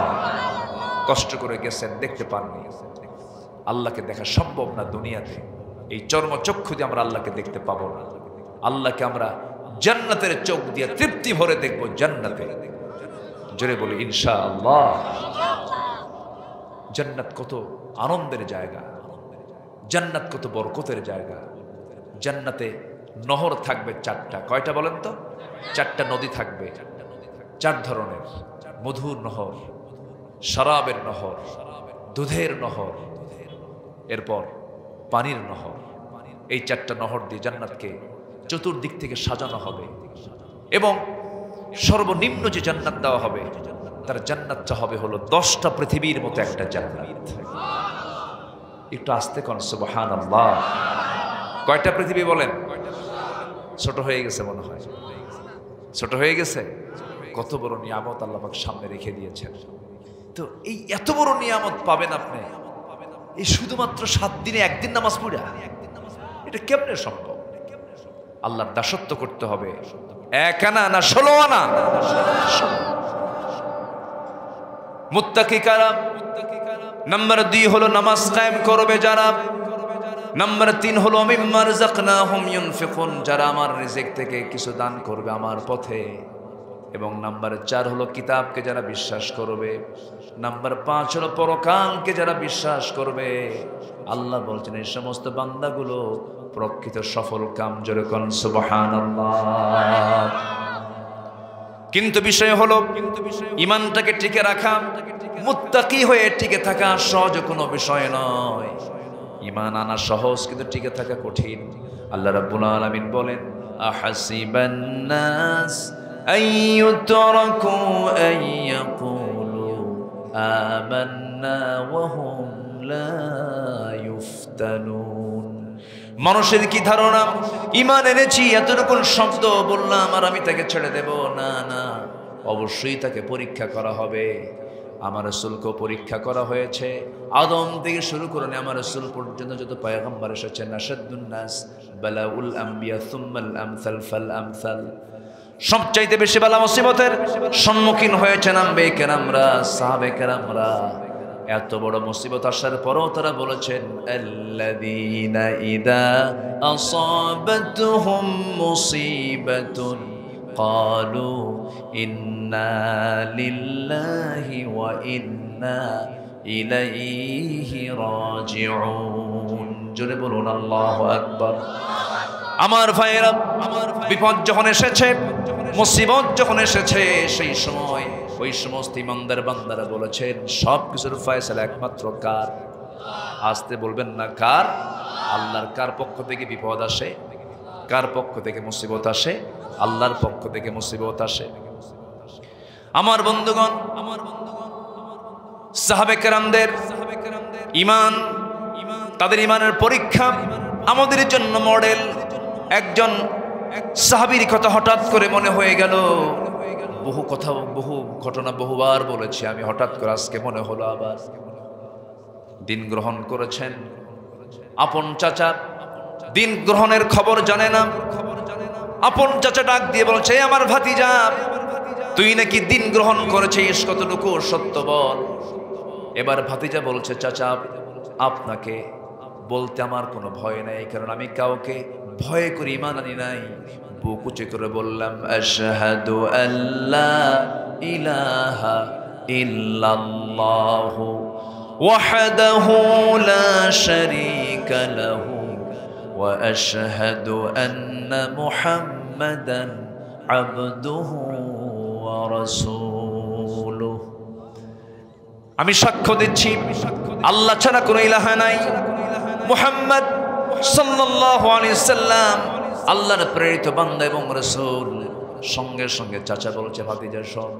কষ্ট করে গেছেন, দেখতে পাননি। আল্লাহকে দেখা সম্ভব না দুনিয়াতে, এই চর্মচক্ষু দিয়ে আমরা আল্লাহকে দেখতে পাবো না। আল্লাহকে আমরা জান্নাতের চোখ দিয়ে তৃপ্তি ভরে দেখবো জান্নাতে। জোরে বলি ইনশাআল্লাহ। জান্নাত কত আনন্দের জায়গা, জান্নাত কত বরকতের জায়গা। জান্নাতে নহর থাকবে 4টা। কয়টা বলেন তো? 4টা নদী থাকবে, 4 ধরনের। মধুর নহর, শরাবের নহর, দুধের নহর, এরপর পানির নহর। এই 4টা নহর দিয়ে জান্নাতকে চতুর্দিক থেকে সাজানো হবে এবং সর্বনিম্ন যে জান্নাত দেওয়া হবে তার জান্নাতটা হবে হলো 10টা পৃথিবীর মতো একটা জান্নাত। একটু আস্তে কোন সুবহানাল্লাহ। কয়টা পৃথিবী বলেন? ছোট হয়ে গেছে মনে হয়, ছোট হয়ে গেছে। কত বড় নিয়ামত আল্লাহ পাক সামনে রেখে দিয়েছেন। তো এই এত বড় নিয়ামত পাবেন আপনি এই শুধুমাত্র 7 দিনে 1 দিন নামাজ পড়া। এটা কেমনে সম্ভব? আল্লাহর দাসত্ব করতে হবে। 1 আনা না 16 আনা। মুত্তাকি কারা? নাম্বার 2 হলো নামাজ কায়েম করবে যারা। নাম্বার 3 হলো মিম্মা রাযাকনাহুম ইউনফিকুন, যারা আমার রিজিক থেকে কিছু দান করবে আমার পথে। এবং নাম্বার 4 হলো কিতাবকে যারা বিশ্বাস করবে। নাম্বার 5 হলো পরকালকে যারা বিশ্বাস করবে। আল্লাহ বলছেন এই সমস্ত বান্দাগুলো প্রকৃত সফল কাম। জোরে কোন সুবহানাল্লাহ। কিন্তু বিষয় হলো ঈমানটাকে টিকে রাখা, মুত্তাকি হয়ে টিকে থাকা সহজ কোনো বিষয় নয়। ঈমান আনা সহজ, কিন্তু টিকে থাকা কঠিন। আল্লাহ রাব্বুল আলামিন বলেন আহাসিবান নাস আইয়ুতরাকু আইয়াকুলু আমান্না ওয়া হুম লা ইফতানুন। মানুষের কি ধারণা ঈমান এনেছি এতটুকু শব্দ বললাম আর আমি তাকে ছেড়ে দেব? না না, অবশ্যই তাকে পরীক্ষা করা হবে। আমার রাসূলকেও পরীক্ষা করা হয়েছে। আদম থেকে শুরু করে আমার রাসূল পর্যন্ত যত পয়গম্বর এসেছেন, আশাদ্দুন নাস বালাউল আম্বিয়া সুম্মাল আমসাল ফাল আমসাল, সবচাইতে বেশি বালা মুসিবতের সম্মুখীন হয়েছেন আম্বিয়া কেরামরা, সাহাবে কেরামরা। এত বড় মুসিবত আসার পরও তারা বলেছেন আল্লাযীনা ইযা আসাবাতুহুম মুসিবাতুন ক্বালু ইন্না লিল্লাহি ওয়া ইন্না ইলাইহি রাজিউন। জোরে বলুন আল্লাহু আকবার। আমার ভাইয়েরা, বিপদ যখন এসেছে, মুসিবত যখন এসেছে, সেই সময় ওই সমস্ত ইমানদার বান্দারা বলেছেন সব কিছুর ফয়সালা একমাত্র কার? আসতে বলবেন না কার? আল্লাহর। কার পক্ষ থেকে বিপদ আসে? কার পক্ষ থেকে মুসিবত আসে? আল্লাহর পক্ষ থেকে মুসিবত আসে। আমার বন্ধুগণ, সাহাবে কেরামদের ঈমান, তাদের ঈমানের পরীক্ষা আমাদের জন্য মডেল। একজন সাহাবীর কথা হঠাৎ করে মনে হয়ে গেল। বহু কথা, বহু ঘটনা বহুবার বলেছি আমি, হঠাৎ করে আজকে মনে হলো আবার। দিন গ্রহণ করেছেন আপন চাচা, দিন গ্রহণের খবর জানে না। আপন চাচা ডাক দিয়ে বলছে আমার ভাতিজা, তুই নাকি দিন গ্রহণ করেছিস, কতটুকু সত্য বল। এবার ভাতিজা বলছে চাচা, আপনাকে বলতে আমার কোনো ভয় নাই, কারণ আমি কাউকে ভয় করে ঈমান আনি নাই। বুক উঁচু করে বললাম আশহাদু আল্লা ইলাহা ইল্লাল্লাহু ওয়াহদাহু লা শারীকা লাহু ওয়া আশহাদু আন্না মুহাম্মাদান আবদুহু ওয়া রাসূলুহু। আমি সাক্ষ্য দিচ্ছি আল্লাহ ছাড়া কোনো ইলাহা নাই, মুহাম্মদ সাল্লাল্লাহু আলাইহি সাল্লাম আল্লাহর প্রেরিত বান্দা এবং রাসূল। সঙ্গে সঙ্গে চাচা বলছে ভাতিজা শোন,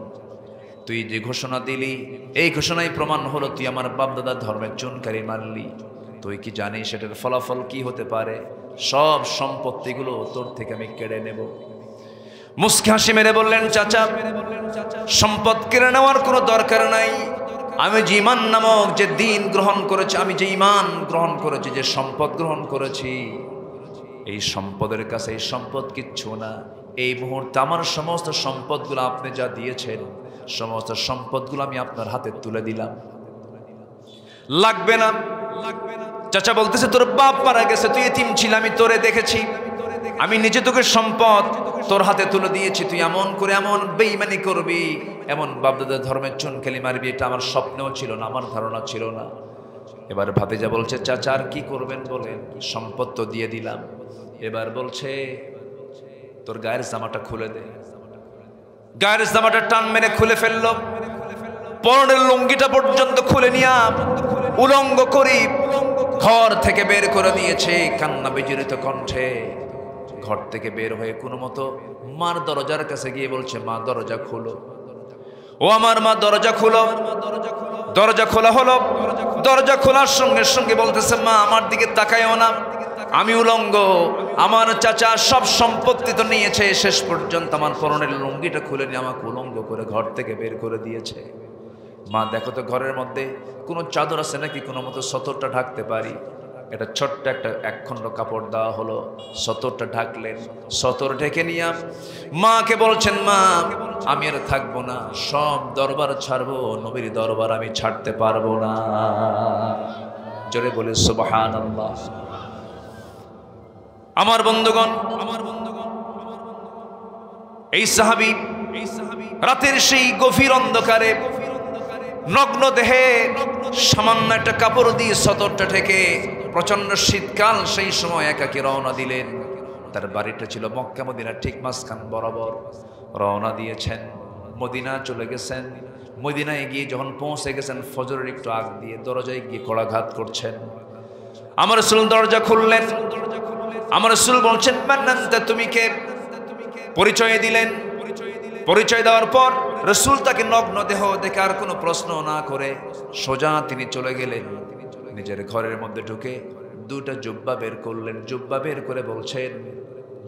তুই যে ঘোষণা দিলি এই ঘোষণাই প্রমাণ হলো তুই আমার বাপ দাদার ধর্মের চুনকারি মানলি। তুই কি জানিস সেটার ফলাফল কি হতে পারে? সব সম্পত্তিগুলো তোর থেকে আমি কেড়ে নেব। মুস্কি হাসি মেরে বললেন চাচা, সম্পদ কেড়ে নেওয়ার কোনো দরকার নাই। আমি যে ঈমান নামক যে দিন গ্রহণ করেছি, আমি যে ঈমান গ্রহণ করেছি, যে সম্পদ গ্রহণ করেছি, এই সম্পদের কাছে এই সম্পদ কিচ্ছু না। এই মুহূর্তে আমার সমস্ত সম্পদগুলো আপনি যা দিয়েছেন, সমস্ত সম্পদগুলো আমি আপনার হাতে তুলে দিলাম। লাগবে না, চাচা বলতেছে তোর বাপ মারা গেছে, তুই এতিম ছিল, আমি তোরে দেখেছি, আমি নিজে তোকে সম্পদ তোর হাতে তুলে দিয়েছি, তুই এমন করে এমন বেঈমানি করবি, এমন বাপদাদার ধর্মের চুন খেলি মারবি, এটা আমার স্বপ্নেও ছিল না, আমার ধারণা ছিল না। এবার ভাতিজা বলছে চাচা আর কি করবেন বলেন, সম্পদ তো দিয়ে দিলাম। এবার বলছে তোর গায়ের জামাটা খুলে দে। গায়ের জামাটা টান মেরে খুলে ফেললো, পরনের লুঙ্গিটা পর্যন্ত খুলে নিয়ে উলঙ্গ করি ঘর থেকে বের করে দিয়েছে। কান্না বিজড়িত কণ্ঠে ঘর থেকে বের হয়ে কোনো মতো মার দরজার কাছে গিয়ে বলছে মা দরজা খুলো, ও আমার মা দরজা খুলো। দরজা খোলা হলো, দরজা খোলার সঙ্গে সঙ্গে বলতেছে মা আমার দিকে তাকায়ও না, আমি উলঙ্গ, আমার চাচা সব সম্পত্তি তো নিয়েছে, শেষ পর্যন্ত আমার পরনের লুঙ্গিটা খুলে নিয়ে আমাকে উলঙ্গ করে ঘর থেকে বের করে দিয়েছে। মা দেখো তো ঘরের মধ্যে কোনো চাদর আছে নাকি, কোনো মতো সতরটা ঢাকতে পারি। এটা ছোট্ট একটা একখণ্ড কাপড় দেওয়া হলো, সতরটা ঢাকলেন। সতর ঢেকে নিয়ে মাকে বলছেন মা আমি আর থাকবো না, সব দরবার ছাড়বো, নবীর দরবার আমি ছাড়তে পারবো না। জোরে বলে সুবহানাল্লাহ। আমার বন্ধুগণ, এই সাহাবী রাতের সেই গভীর অন্ধকারে নগ্ন দেহে সামান্য একটা কাপড় দিয়ে সতরটা ঢেকে, প্রচন্ড শীতকাল সেই সময় একাকী রওনা দিলেন। তার বাড়িটা ছিল মক্কা মদিনা ঠিক মাঝখান বরাবর। রওনা দিয়েছেন, মদিনা চলে গেছেন। মদিনায় গিয়ে যখন পৌঁছে গেছেন ফজরের একটু আগ দিয়ে দরজায় গিয়ে কড়াঘাত করছেন। আমার রাসূল দরজা খুললেন। আমার রাসূল বলছেন মান্নান্তা তুমি কে? পরিচয় দিলেন। পরিচয় দেওয়ার পর রাসূল তাকে নগ্ন দেহ দেখে আর কোনো প্রশ্ন না করে সোজা তিনি চলে গেলেন। নিজের ঘরের মধ্যে ঢুকে দুটা জুব্বা বের করলেন। জুব্বা বের করে বলছেন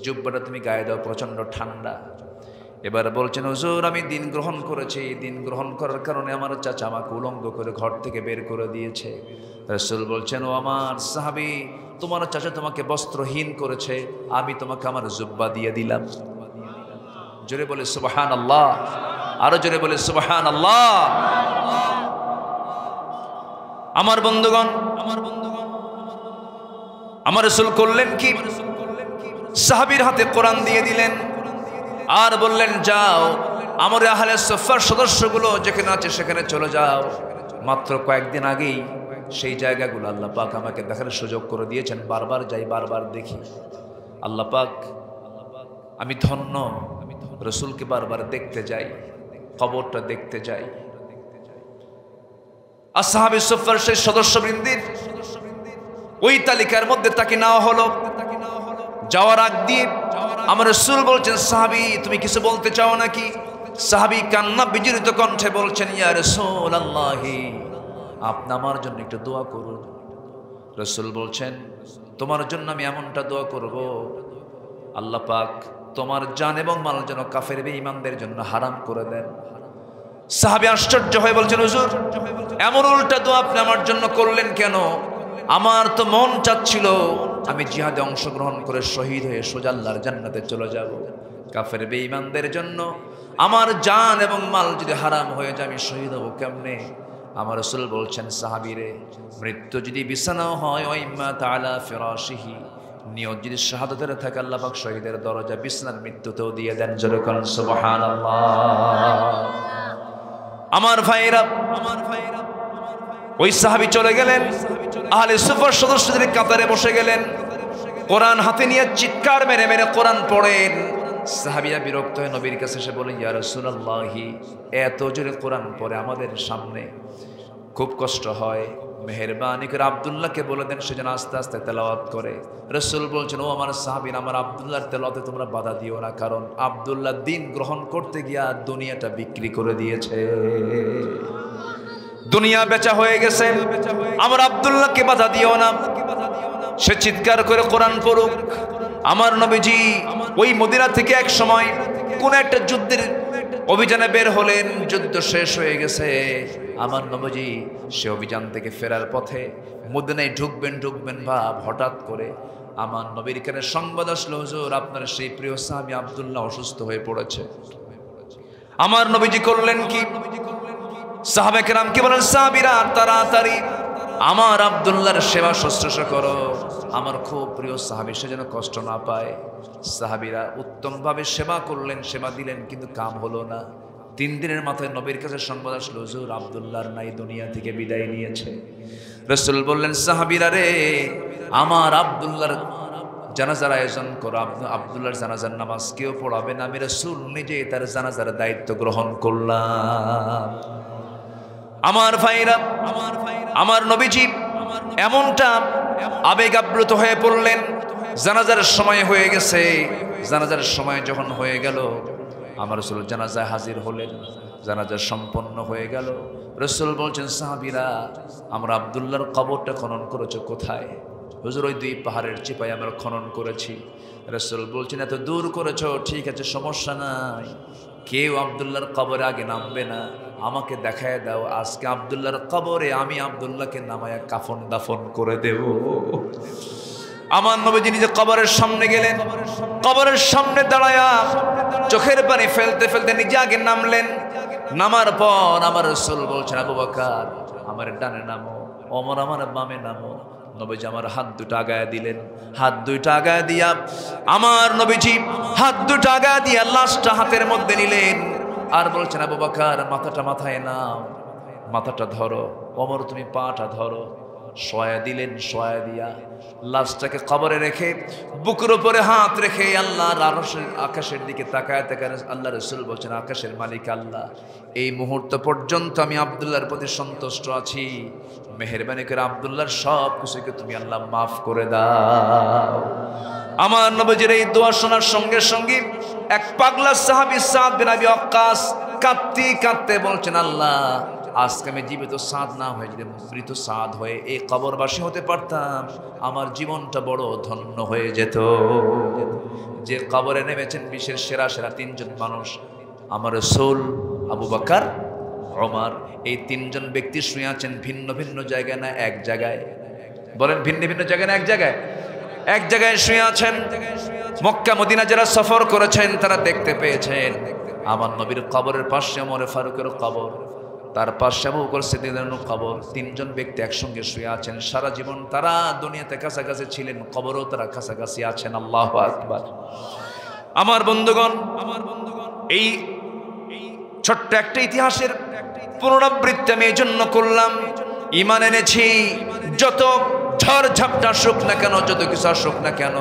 জুব্বাটা তুমি গায়ে দাও, প্রচন্ড ঠান্ডা। এবার বলছেন হুজুর আমি দিন গ্রহণ করেছি, দিন গ্রহণ করার কারণে আমার চাচা আমাকে উলঙ্গ করে ঘর থেকে বের করে দিয়েছে। রাসূল বলছেন ও আমার সাহাবী, তোমার চাচা তোমাকে বস্ত্রহীন করেছে, আমি তোমাকে আমার জুব্বা দিয়ে দিলাম। জোরে বলে সুবহানাল্লাহ, আরো জোরে বলে সুবহানাল্লাহ। আমার বন্ধুগণ, আমার রাসূল করলেন কি, সাহাবীর হাতে কোরআন দিয়ে দিলেন আর বললেন যাও আমার আহলে সুফার সদস্যগুলো যেখানে আছে সেখানে চলে যাও। মাত্র কয়েকদিন আগেই সেই জায়গাগুলো আল্লাহ পাক আমাকে দেখার সুযোগ করে দিয়েছেন, বারবার যাই, বারবার দেখি। আল্লাহ পাক, আমি ধন্য, রাসূলকে বারবার দেখতে যাই, কবরটা দেখতে যাই। আসহাবে সুফার সেই সদস্যবৃন্দের ওই তালিকার মধ্যে তাকে নেওয়া হলো। যাওয়ার আগ দিয়ে আমার রাসূল বলছেন সাহাবী তুমি কিছু বলতে চাও নাকি? সাহাবী কান্না বিজড়িত কণ্ঠে বলছেন ইয়া রাসূলুল্লাহ আপনি আমার জন্য একটু দোয়া করুন। রাসূল বলছেন তোমার জন্য আমি এমনটা দোয়া করব আল্লাহ পাক তোমার জান এবং মাল যেন কাফের বেঈমানদের জন্য হারাম করে দেন। সাহাবী আশ্চর্য হয়ে বলছেন হুজুর এমন উল্টা দোয়া আপনি আমার জন্য করলেন কেন? আমার তো মন চাচ্ছিল আমি জিহাদে অংশগ্রহণ করে শহীদ হয়ে সোজা আল্লাহর জান্নাতে চলে যাব। কাফের বেঈমানদের জন্য আমার জান এবং মাল যদি হারাম হয়ে যায় আমি শহীদ হব কেমনে? আমার রাসূল বলছেন সাহাবীরে মৃত্যু যদি বিছানাও হয় ওয়াইম্মা তাআলা ফিরাশিহি, নিয়ত যদি শাহাদাতের থাকে আল্লাহ পাক শহীদের দরজা বিছানার মৃত্যুতেও দিয়ে দেন। জোরে বলেন সুবহানাল্লাহ। আমার ভাইরা, ওই সাহাবী চলে গেলেন, আহলে সুফার সদস্যদের কাতারে বসে গেলেন, কোরআন হাতে নিয়ে চিৎকার মেরে মেরে কোরআন পড়েন। সাহাবীরা বিরক্ত হয়ে নবীর কাছে এসে বলেন ইয়া রাসূলুল্লাহ এত জোরে কোরআন পড়ে আমাদের সামনে খুব কষ্ট হয়, মেহেরবানি করে আব্দুল্লাহকে বলে দেন সে যেন আস্তে আস্তে তেলাওয়াত করে। রাসূল বলছেন ও আমার সাহাবীরা আমার আব্দুল্লাহর তেলাওয়াতে তোমরা বাধা দিও না, কারণ আব্দুল্লাহ দিন গ্রহণ করতে গিয়া দুনিয়াটা বিক্রি করে দিয়েছে, দুনিয়া বেচা হয়ে গেছে, আমার আব্দুল্লাহকে বাধা দিও না, সে চিৎকার করে কোরআন পড়ুক। আমার নবীজি ওই মদিনা থেকে এক সময় কোন একটা যুদ্ধের অভিযানে বের হলেন, যুদ্ধ শেষ হয়ে গেছে। আমার নবীজি সে অভিযান থেকে ফেরার পথে মদিনায় ঢুকবেন ভাব হঠাৎ করে আমার নবীর কানে সংবাদ আসলো হুজুর আপনার সেই প্রিয় সাহাবী আব্দুল্লাহ অসুস্থ হয়ে পড়েছে। আমার নবীজি করলেন কি, সাহাবায়ে কেরামকে বলেন সাহাবীরা তাড়াতাড়ি আমার আব্দুল্লাহর সেবা শুশ্রূষা করো, আমার খুব প্রিয় সাহাবী সে যেন কষ্ট না পায়। সাহাবীরা উত্তমভাবে সেবা করলেন, সেবা দিলেন, কিন্তু কাম হলো না। 3 দিনের মাথায় নবীর কাছে সংবাদ আসলো, হুজুর আব্দুল্লাহর নাই, দুনিয়া থেকে বিদায় নিয়েছে। রাসূল বললেন, সাহাবীরা রে, আমার আব্দুল্লাহর জানাজার আয়োজন করো, আব্দুল্লাহর জানাজার নামাজ কেউ পড়াবে না, আমি রাসূল নিজে তার জানাজার দায়িত্ব গ্রহণ করলাম। আমার ভাইরা, আমার নবীজি এমনটা আবেগ আপ্লুত হয়ে পড়লেন। জানাজার সময় হয়ে গেছে। জানাজার সময় যখন হয়ে গেল, আমার রাসূল জানাজায় হাজির হলেন। জানাজা সম্পন্ন হয়ে গেল। রাসূল বলছেন, সাহাবীরা, আমরা আব্দুল্লাহর কবরটা খনন করেছো কোথায়? হুজুর, ওই 2 পাহাড়ের চিপায় আমরা খনন করেছি। রাসূল বলছেন, এত দূর করেছো, ঠিক আছে, সমস্যা নাই, কেউ আব্দুল্লাহর কবরে আগে নামবে না, আমাকে দেখায় দাও, আজকে আব্দুল্লাহর কবরে আমি আব্দুল্লাহকে নামায়া কাফন দাফন করে দেব। আমার নবীজি নিজে কবরের সামনে গেলেন। কবরের সামনে দাঁড়ায়া চোখের পানি ফেলতে ফেলতে নিজে আগে নামলেন। নামার পর আমার রাসূল বলছেন, আবু বকর আমার ডানে নামো, ওমর আমার বামে নামো। নবীজি আমার হাত দুটো আগায় দিলেন। হাত দুইটা আগায় দিয়া আমার নবীজি হাত দুটো আগায় দিয়া লাশটা হাতের মধ্যে নিলেন আর বলছেন, আবু বকর মাথাটা মাথায় নাও, মাথাটা ধরো, ওমর তুমি পাটা ধরো। শোয়া দিলেন। শোয়া দিয়া লাশটাকে কবরে রেখে বুকের উপরে হাত রেখে আল্লাহর আরশের আকাশের দিকে তাকায় তাকায় আল্লাহ রাসূল বলছেন, আকাশের মালিক আল্লাহ, এই মুহূর্ত পর্যন্ত আমি আব্দুল্লাহর প্রতি সন্তুষ্ট আছি, মেহেরবানি করে আব্দুল্লাহর সব কিছুকে তুমি আল্লাহ মাফ করে দাও। আমার নবীজির এই দোয়া শোনার সঙ্গে সঙ্গে এক পাগলা সাহাবী সাদ বিন আবি ওয়াক্কাস কাঁদতে কাঁদতে বলছেন, আল্লাহ, আজকে আমি জীবিত সাদ না হয়ে যদি মৃত সাদ হয়ে এই কবরবাসী হতে পারতাম, আমার জীবনটা বড় ধন্য হয়ে যেত। যে কবরে নেমেছেন বিশ্বের সেরা সেরা 3 জন মানুষ, আমার রাসূল, আবু বকর, ওমর, এই 3 জন ব্যক্তি শুয়ে আছেন ভিন্ন ভিন্ন জায়গায়, না এক জায়গায়? বলেন, ভিন্ন ভিন্ন জায়গায় না এক জায়গায়? এক জায়গায় শুয়ে আছেন। মক্কা মদিনা যারা সফর করেছেন তারা দেখতে পেয়েছেন আমার নবীর কবরের পাশে ওমর ফারুকের কবর, তার পাশে আবু বকর সিদ্দিকের কবর। 3 জন ব্যক্তি একসঙ্গে শুয়ে আছেন। সারা জীবন তারা দুনিয়াতে কাছাকাছি ছিলেন, কবরও তারা কাছাকাছি আছেন। আল্লাহু আকবার। আমার বন্ধুগণ, এই ছোট্ট একটা ইতিহাসের পুনরাবৃত্তি আমি এই জন্য করলাম। ঈমান এনেছি, যত ঝড় ঝাপটা আসুক না কেন, যত কিছু আসুক না কেন,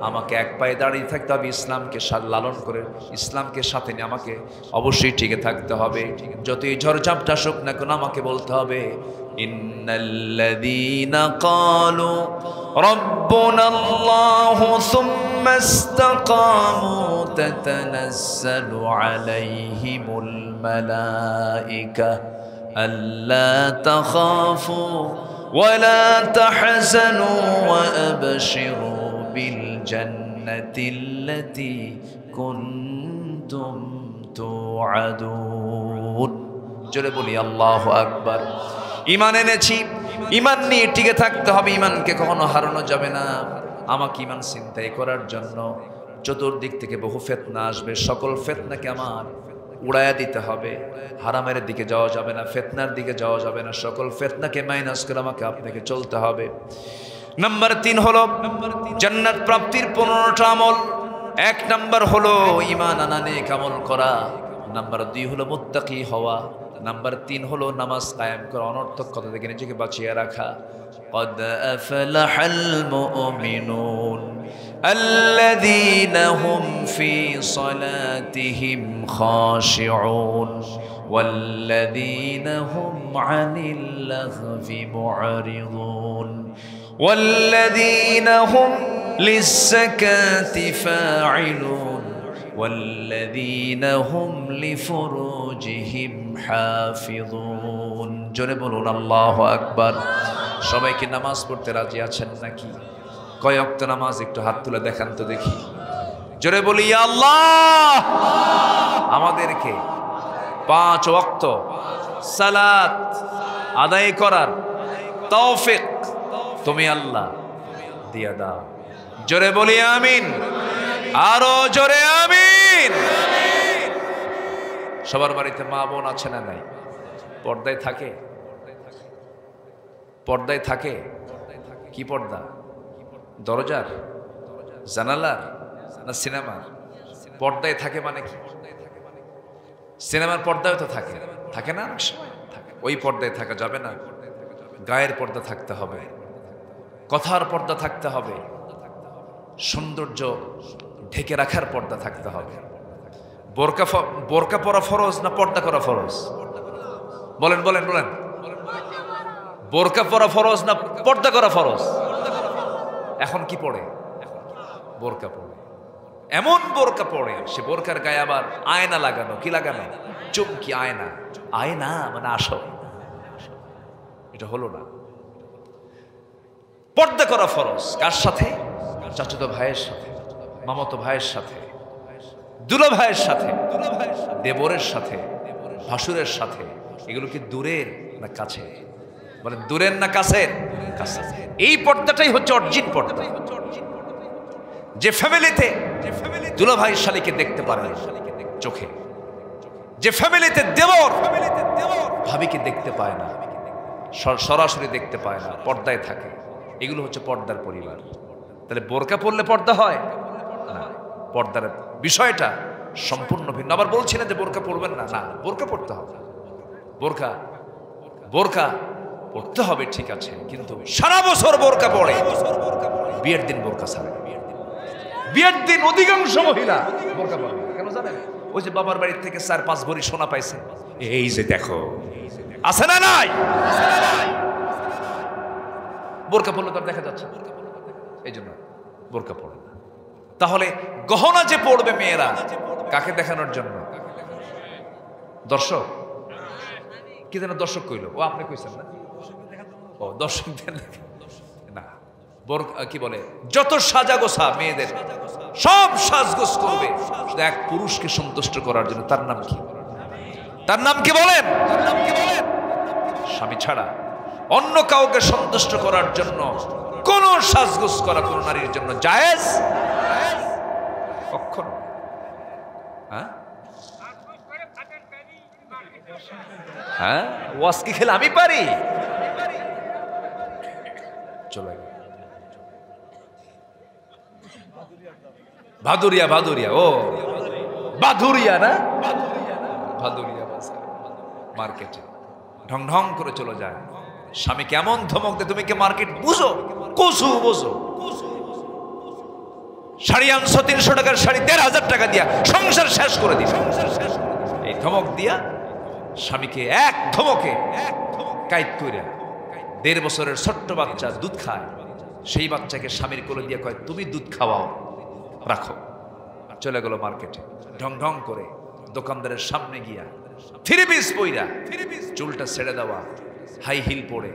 আমাকে এক পায়ে দাঁড়িয়ে থাকতে হবে, ইসলামকে লালন করে ইসলামকে সাথে নিয়ে আমাকে অবশ্যই টিকে থাকতে হবে। যতই ঝড়ঝাপটা আসুক না কেন আমাকে বলতে হবে, ইন্নাল্লাযীনা ক্বালু রাব্বুনাল্লাহু সুম্মা ইসতাকামু তাতানাজ্জালু আলাইহিমুল মালায়েকা আল্লা তাখাফু ওয়ালা তাহজানু ওয়া আবশিরু বিলজান্নাতিল্লাতী কুনতুম তুআদুন। জোরে বলি আল্লাহু আকবার। ঈমান এনেছি, ঈমান নিয়ে টিকে থাকতে হবে, ঈমানকে কখনো হারানো যাবে না। আমাকে ঈমান চিন্তাই করার জন্য চতুর্দিক থেকে বহু ফিতনা আসবে, সকল ফিতনাকে আমার উড়াইয়া দিতে হবে। হারামের দিকে যাওয়া যাবে না, ফিতনার দিকে যাওয়া যাবে না, সকল ফিতনাকে মাইনাস করে আমাকে আপনাকে চলতে হবে। নাম্বার 3 হলো জান্নাত প্রাপ্তির 15টা আমল। 1 নাম্বার হলো ঈমান আনা, নেক আমল করা। নাম্বার 2 হলো মুত্তাকি হওয়া। নাম্বার 3 হলো নামাজ কায়েম করা, অনর্থক কথা থেকে নিজেকে বাঁচিয়ে রাখা। قد أفلح المؤمنون الذين هم في صلاتهم خاشعون والذين هم عن اللغو معرضون والذين هم للزكاة فاعلون والذين هم لفروجهم حافظون। জোরে বলুন আল্লাহু আকবার। সবাই কি নামাজ পড়তে রাজি আছেন নাকি? কয় ওয়াক্ত নামাজ একটু হাত তুলে দেখান তো দেখি। জোরে বলি ইয়া আল্লাহ। আমাদেরকে 5 ওয়াক্ত সালাত আদায় করার তৌফিক তুমি আল্লাহ দিয়া দাও। জোরে বলি আমিন, আরো জোরে আমিন। সবার বাড়িতে মা বোন আছে না নাই? পর্দায় থাকে? পর্দায় থাকে কি পর্দা? দরজার, জানালার না সিনেমার? পর্দায় থাকে মানে কি? সিনেমার পর্দায় তো থাকে, থাকে না? ওই পর্দায় থাকা যাবে না। গায়ের পর্দা থাকতে হবে, কথার পর্দা থাকতে হবে, সৌন্দর্য ঢেকে রাখার পর্দা থাকতে হবে। বোরকা পরা ফরজ না পর্দা করা ফরজ? বলেন বলেন বলেন। বোরকা পরা ফরজ না পর্দা করা ফরজ? এখন কি পড়ে? বোরকা পড়ে। এমন বোরকা পড়ে, সে বোরকার গায়ে আবার আয়না লাগানো। কি লাগানো? চুমকি আয়না। আয়না মানে আসো, এটা হলো না। পর্দা করা ফরজ। কার সাথে? চাচাতো ভাইয়ের সাথে, মামাতো ভাইয়ের সাথে, দুলা ভাইয়ের সাথে, দেবরের সাথে, ভাসুরের সাথে। এগুলো কি দূরের না কাছে? বলে দূরের না কাছের? কাছে। এই পর্দাটাই হচ্ছে অরিজিন পর্দা। যে ফ্যামিলিতে দুলা ভাই শালীকে দেখতে পারে চোখে, যে ফ্যামিলিতে দেবর ভাবিকে দেখতে পায় না, সরাসরি দেখতে পায় না, পর্দায় থাকে, এগুলো হচ্ছে পর্দার পরিবার। তাহলে বোরকা পরলে পর্দা হয় না, পর্দার বিষয়টা সম্পূর্ণ ভিন্ন। আবার বলছি না যে বোরকা পরবেন না, না, বোরকা পরতে হবে। বোরকা বোরকা পরতে হবে, ঠিক আছে, কিন্তু সারা বছর বোরকা পরে, বিয়ের দিন বোরকা ছাড়ে। বিয়ের দিন অধিকাংশ মহিলা বোরকা পরে। কেন জানেন? ওই যে বাবার বাড়ির থেকে 4-5 ভরি সোনা পাইছে, এই যে দেখো, আছে না নাই? বোরকা পরলে তো দেখা যাচ্ছে, এই জন্য বোরকা পরে না। তাহলে গহনা যে পড়বে মেয়েরা, কাকে দেখানোর জন্য? দর্শক? কি যেন দর্শক কইল? ও আপনি কইছেন না? ও দর্শকদের না, বোরকা কি বলে, যত সাজা গোছা মেয়েদের সব সাজগোজ করবে শুধু এক পুরুষকে সন্তুষ্ট করার জন্য। তার নাম কি? তার নাম কি বলেন? স্বামী ছাড়া অন্য কাউকে সন্তুষ্ট করার জন্য কোন সাজগোজ করা কোন নারীর জন্য জায়েজ কখনো? হ্যাঁ হ্যাঁ, ওয়াজ কি খেলে আমি পারি? চলে ভাদুরিয়া, ভাদুরিয়া, ও ভাদুরিয়া না, ভাদুরিয়া বাজার মার্কেটে ঢং ঢং করে চলে যায়। স্বামী কেমন ধমক দেয়, তুমি কি মার্কেট বুঝো? কসু বোঝো? শাড়ি আনছো 300 টাকার শাড়ি 1500 টাকা দিয়া সংসার শেষ করে দিবে। এই ধমক দিয়া স্বামীকে এক ধমকে কাইত কইরা 1.5 বছরের ছোট্ট বাচ্চা দুধ খায়, সেই বাচ্চাকে স্বামীর কোলে দিয়ে কয় তুমি দুধ খাওয়াও, রাখো। চলে গেল মার্কেটে ঢং ঢং করে, দোকানদারের সামনে গিয়া 3 পিস পইরা, চুলটা ছেড়ে দেওয়া, হাই হিল পরে,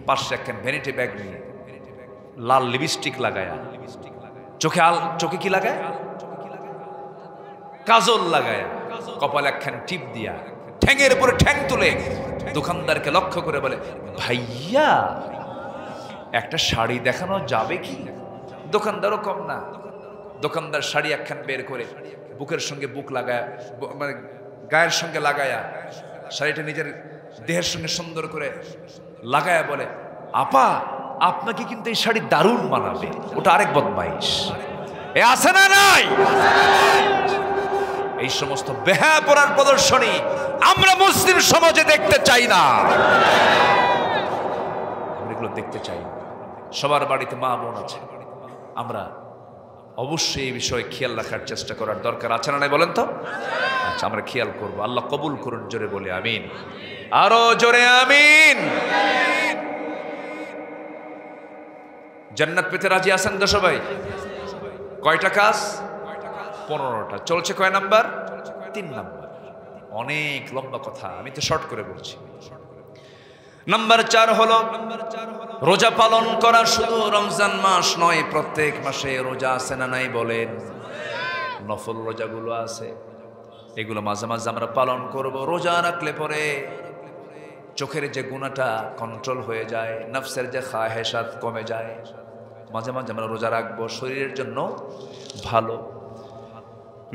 পাশে একখান ভ্যানিটি ব্যাগ নিয়ে, লাল লিপস্টিক লাগায়া, চোখে কি লাগায়? কাজল লাগায়া, কপালে একখান টিপ দিয়া, ঠ্যাঙের উপরে ঠ্যাং তুলে দোকানদারকে লক্ষ্য করে বলে, ভাইয়া একটা শাড়ি দেখানো যাবে কি? দোকানদারও কম না, দোকানদার শাড়ি একখান বের করে বুকের সঙ্গে বুক লাগায়া, মানে গায়ের সঙ্গে লাগায়া, শাড়িটা নিজের দেহের সঙ্গে সুন্দর করে লাগায়া বলে, আপা আপনাকে কিন্তু এই শাড়ি দারুণ মানাবে। ওটা আরেক বদমাইশ। এ আছে না নাই? এই সমস্ত বেহায়া পরার প্রদর্শনী আমরা মুসলিম সমাজে দেখতে চাই না, আমরা এগুলো দেখতে চাই না। সবার বাড়িতে মা বোন আছে, আমরা অবশ্যই এই বিষয়ে খেয়াল রাখার চেষ্টা করার দরকার আছে না নাই বলেন তো? আচ্ছা, আমরা খেয়াল করব। আল্লাহ কবুল করুন। জোরে বলে আমিন, আরো জোরে আমিন। জান্নাত পেতে রাজি আছেন তো সবাই? কয়টা কাজ? 15টা। চলছে কয় নাম্বার? 3 নাম্বার। অনেক লম্বা কথা, আমি তো শর্ট করে বলছি। নাম্বার 4 হলো রোজা পালন করা। শুধু রমজান মাস নয়, প্রত্যেক মাসে রোজা আছে না নাই বলেন? নফল রোজাগুলো আছে, এগুলো মাঝে মাঝে আমরা পালন করব। রোজা রাখলে পরে চোখের যে গুণাটা কন্ট্রোল হয়ে যায়, নফসের যে খাহেসাত কমে যায়। মাঝে মাঝে আমরা রোজা রাখবো, শরীরের জন্য ভালো।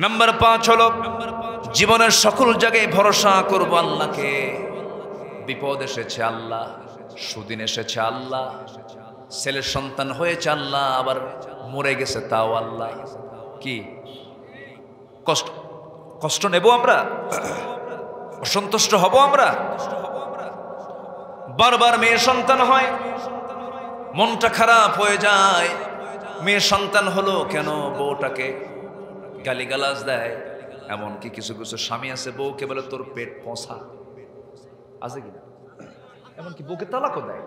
নাম্বার 5 হলো জীবনের সকল জায়গায় ভরসা করব আল্লাহকে। বিপদ এসেছে, আল্লাহ সুদিন এসেছে আল্লাহ, ছেলের সন্তান হয়েছে আল্লাহ, আবার মরে গেছে তাও আল্লাহ। কি কষ্ট, কষ্ট নেব আমরা? অসন্তুষ্ট হব আমরা? বারবার মেয়ে সন্তান হয়, মনটা খারাপ হয়ে যায়। মেয়ে সন্তান হলো কেন, বউটাকে গালিগালাজ দেয়। এমনকি কিছু কিছু স্বামী আছে বউকে বলে তোর পেট পচা, আছে কিনা? এমনকি বউকে তালাকও দেয়,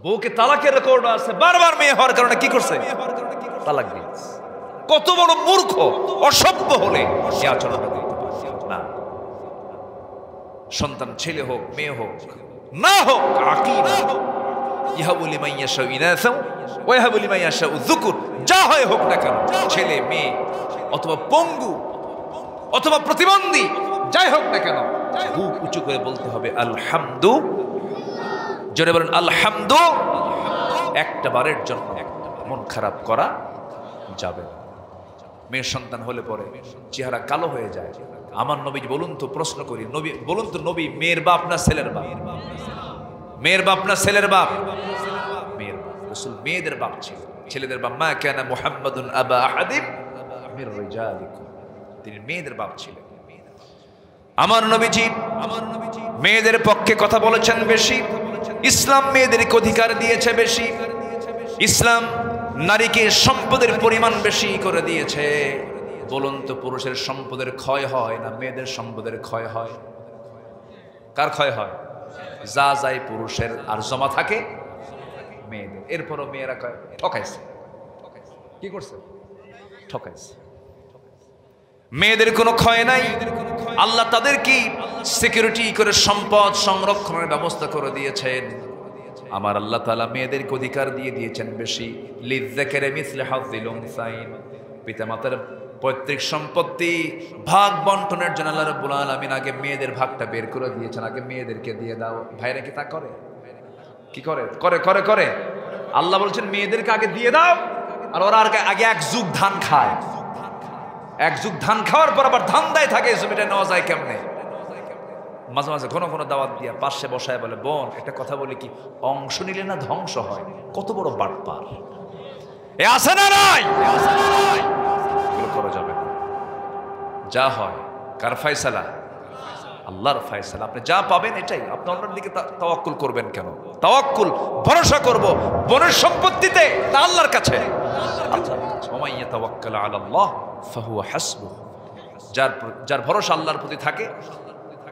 বউকে তালাকের রেকর্ড আছে। বারবার মেয়ে হওয়ার কারণে কি করছে? তালাক দিয়েছে। কত বড় মূর্খ, অসভ্য হলে সে আচরণটা করতে পারে না। সন্তান ছেলে হোক মেয়ে হোক না হোক, আকিবা ইহাবু লিমান ইয়াশাউ ইনাসা ওয়া ইয়াহাবু লিমান ইয়াশাউ যুকুর, যা হয় হোক না কেন, ছেলে মেয়ে অথবা পঙ্গু অথবা প্রতিবন্ধী যাই হোক না কেন, বুক উঁচু করে বলতে হবে আলহামদু। জোরে বলেন আলহামদু। একটা বারের জন্য মন খারাপ করা যাবে না। মেয়ের সন্তান হলে পরে চেহারা কালো হয়ে যায়। আমার নবী বলুন তো, প্রশ্ন করি, নবী বলুন তো, নবী মেয়ের বাপ না ছেলের বাপ? মেয়ের বাপ না ছেলের বাপ? মেয়ের বাপ। রাসূল মেয়েদের বাপ ছিল, ছেলেদের বাপ। মা কানা মুহাম্মাদুন আবা আহাদিম মির রিজালিকুম, তিনি মেয়েদের বাপ ছিলেন। আমার নবীজি মেয়েদের পক্ষে কথা বলেছেন বেশি। ইসলাম মেয়েদেরকে অধিকার দিয়েছে বেশি। ইসলাম নারীকে সম্পদের পরিমাণ বেশি করে দিয়েছে। বলুন তো, পুরুষের সম্পদের ক্ষয় হয় না মেয়েদের সম্পদের ক্ষয় হয়? কার ক্ষয় হয়? যা যায় পুরুষের আর জমা থাকে মেয়েদের। এরপরও মেয়েরা কয় ঠকাইছে। কি করছে? ঠকাইছে। মেয়েদের কোনো ক্ষয় নাই। আল্লাহ তাদেরকে সিকিউরিটি করে সম্পদ সংরক্ষণের ব্যবস্থা করে দিয়েছেন। আমার আল্লাহ তাআলা মেয়েদেরকে অধিকার দিয়ে দিয়েছেন বেশি। লিযযাকারি মিসলু হাযযিল উনসাইন, পিতামাতার পৈতৃক সম্পত্তি ভাগ বন্টনের জন্য আল্লাহ রাব্বুল আলামিন আগে মেয়েদের ভাগটা বের করে দিয়েছেন। আগে মেয়েদেরকে দিয়ে দাও। ভাইরা কি তা করে? কি করে? করে করে করে। আল্লাহ বলছেন মেয়েদেরকে আগে দিয়ে দাও, আর ওরা আগে এক যুগ ধান খায়। এক যুগ ধান খাওয়ার পর আবার ধান্দায় থাকে জমিটা নেওয়া যায় কেমনে। মাঝে মাঝে ঘন ঘন দাওয়াত দিয়া পাশে বসায় বলে, বোন একটা কথা বলি কি, অংশ নিলে না ধ্বংস হয়। কত বড় বাটপার এ আছে না নাই? এগুলো করা যাবে না। যা হয় কার ফয়সালা? আল্লাহর ফয়সালা। আপনি যা পাবেন এটাই। আপনি অন্যের দিকে তাওয়াক্কুল করবেন কেন? তাওয়াক্কুল ভরসা করব বোনের সম্পত্তিতে না আল্লাহর কাছে? আল্লাহর কাছে। ওয়া মান ইয়াতাওয়াক্কাল আলাল্লাহ ফাহুয়া হাসবুহ। যার ভরসা আল্লাহর প্রতি থাকে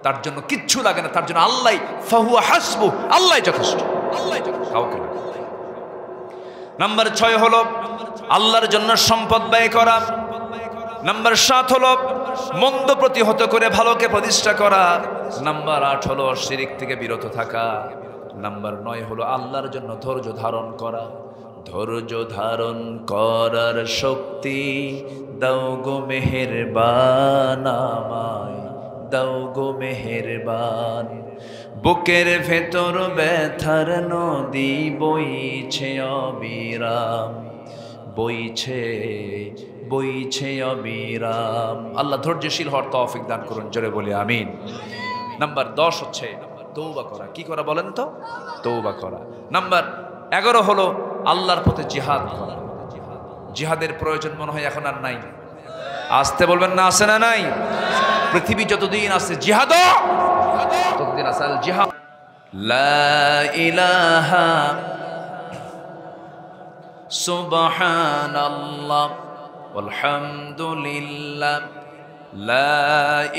তার জন্য কিচ্ছু লাগে না। তার জন্য আল্লাহই ফাহুয়া হাসবুহ, আল্লাহই যথেষ্ট, আল্লাহই যথেষ্ট, কাউকে লাগে। নাম্বার 6 হলো আল্লাহর জন্য সম্পদ ব্যয় করা। নাম্বার 7 হলো মন্দ প্রতিহত করে ভালোকে প্রতিষ্ঠা করা। নাম্বার 8 হলো শিরক থেকে বিরত থাকা। নাম্বার 9 হলো আল্লাহর জন্য ধৈর্য ধারণ করা। ধৈর্য ধারণ করার শক্তি দাও গো মেহেরবান, আমায় দাও গো মেহেরবান। বুকের ভেতর ব্যথার নদী বইছে অবিরাম, বইছে বইছে অবিরাম। আল্লাহ ধৈর্যশীল হওয়ার তৌফিক দান করুন। জোরে বলি আমিন। নাম্বার 10 হচ্ছে তওবা করা। কি করা বলেন তো? তওবা করা। নাম্বার 11 হলো আল্লাহর পথে জিহাদ করা। জিহাদের প্রয়োজন মনে হয় এখন আর নাই। আসতে বলবেন না, আছে না নাই? পৃথিবী যতদিন আছে জিহাদ ততদিন আছে। আল জিহাদ লা ইলাহা সুবহানাল্লাহ আলহামদুলিল্লাহ লা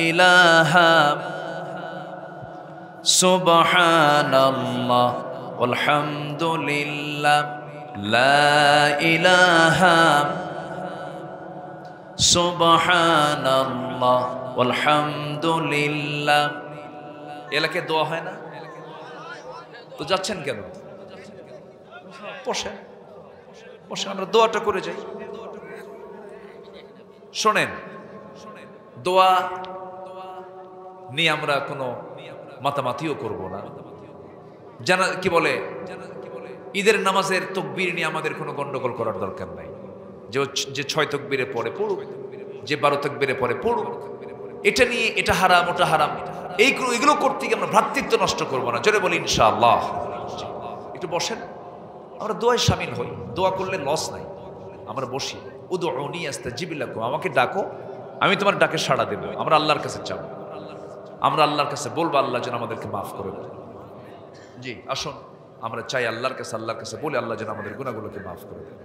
ইলাহা সুবহানাল্লাহ আলহামদুলিল্লাহ লা ইলাহা সুবহানাল্লাহ আলহামদুলিল্লাহ। এলাকায় দোয়া হয় না তো? যাচ্ছেন কেন? বসে বসে আমরা দোয়াটা করে যাই। শোনেন, দোয়া নিয়ে আমরা কোনো মাতামাতিও করব না। জানা কি বলে, ঈদের নামাজের তাকবীর নিয়ে আমাদের কোনো গন্ডগোল করার দরকার নাই। যে 6 তাকবীরে পড়ে পড়ুক, যে 12 তাকবীরে পড়ে পড়ুক, এটা নিয়ে এটা হারাম ওটা হারাম, এগুলো করতে গিয়ে আমরা ভ্রাতৃত্ব নষ্ট করবো না। জোরে বলি ইনশাআল্লাহ। একটু বসেন, আমরা দোয়ায় শামিল হই। দোয়া করলে লস নাই। আমরা বসি, উদউনি আস্তাজিব লাকুম, আমাকে ডাকো আমি তোমার ডাকে সাড়া দেব। আমরা আল্লাহর কাছে চাবো, আমরা আল্লাহর কাছে বলবো আল্লাহ যেন আমাদেরকে মাফ করে দেন। জি আসুন আমরা চাই আল্লাহর কাছে বলে আল্লাহ যেন আমাদের গুনাহগুলোকে মাফ করে দেন।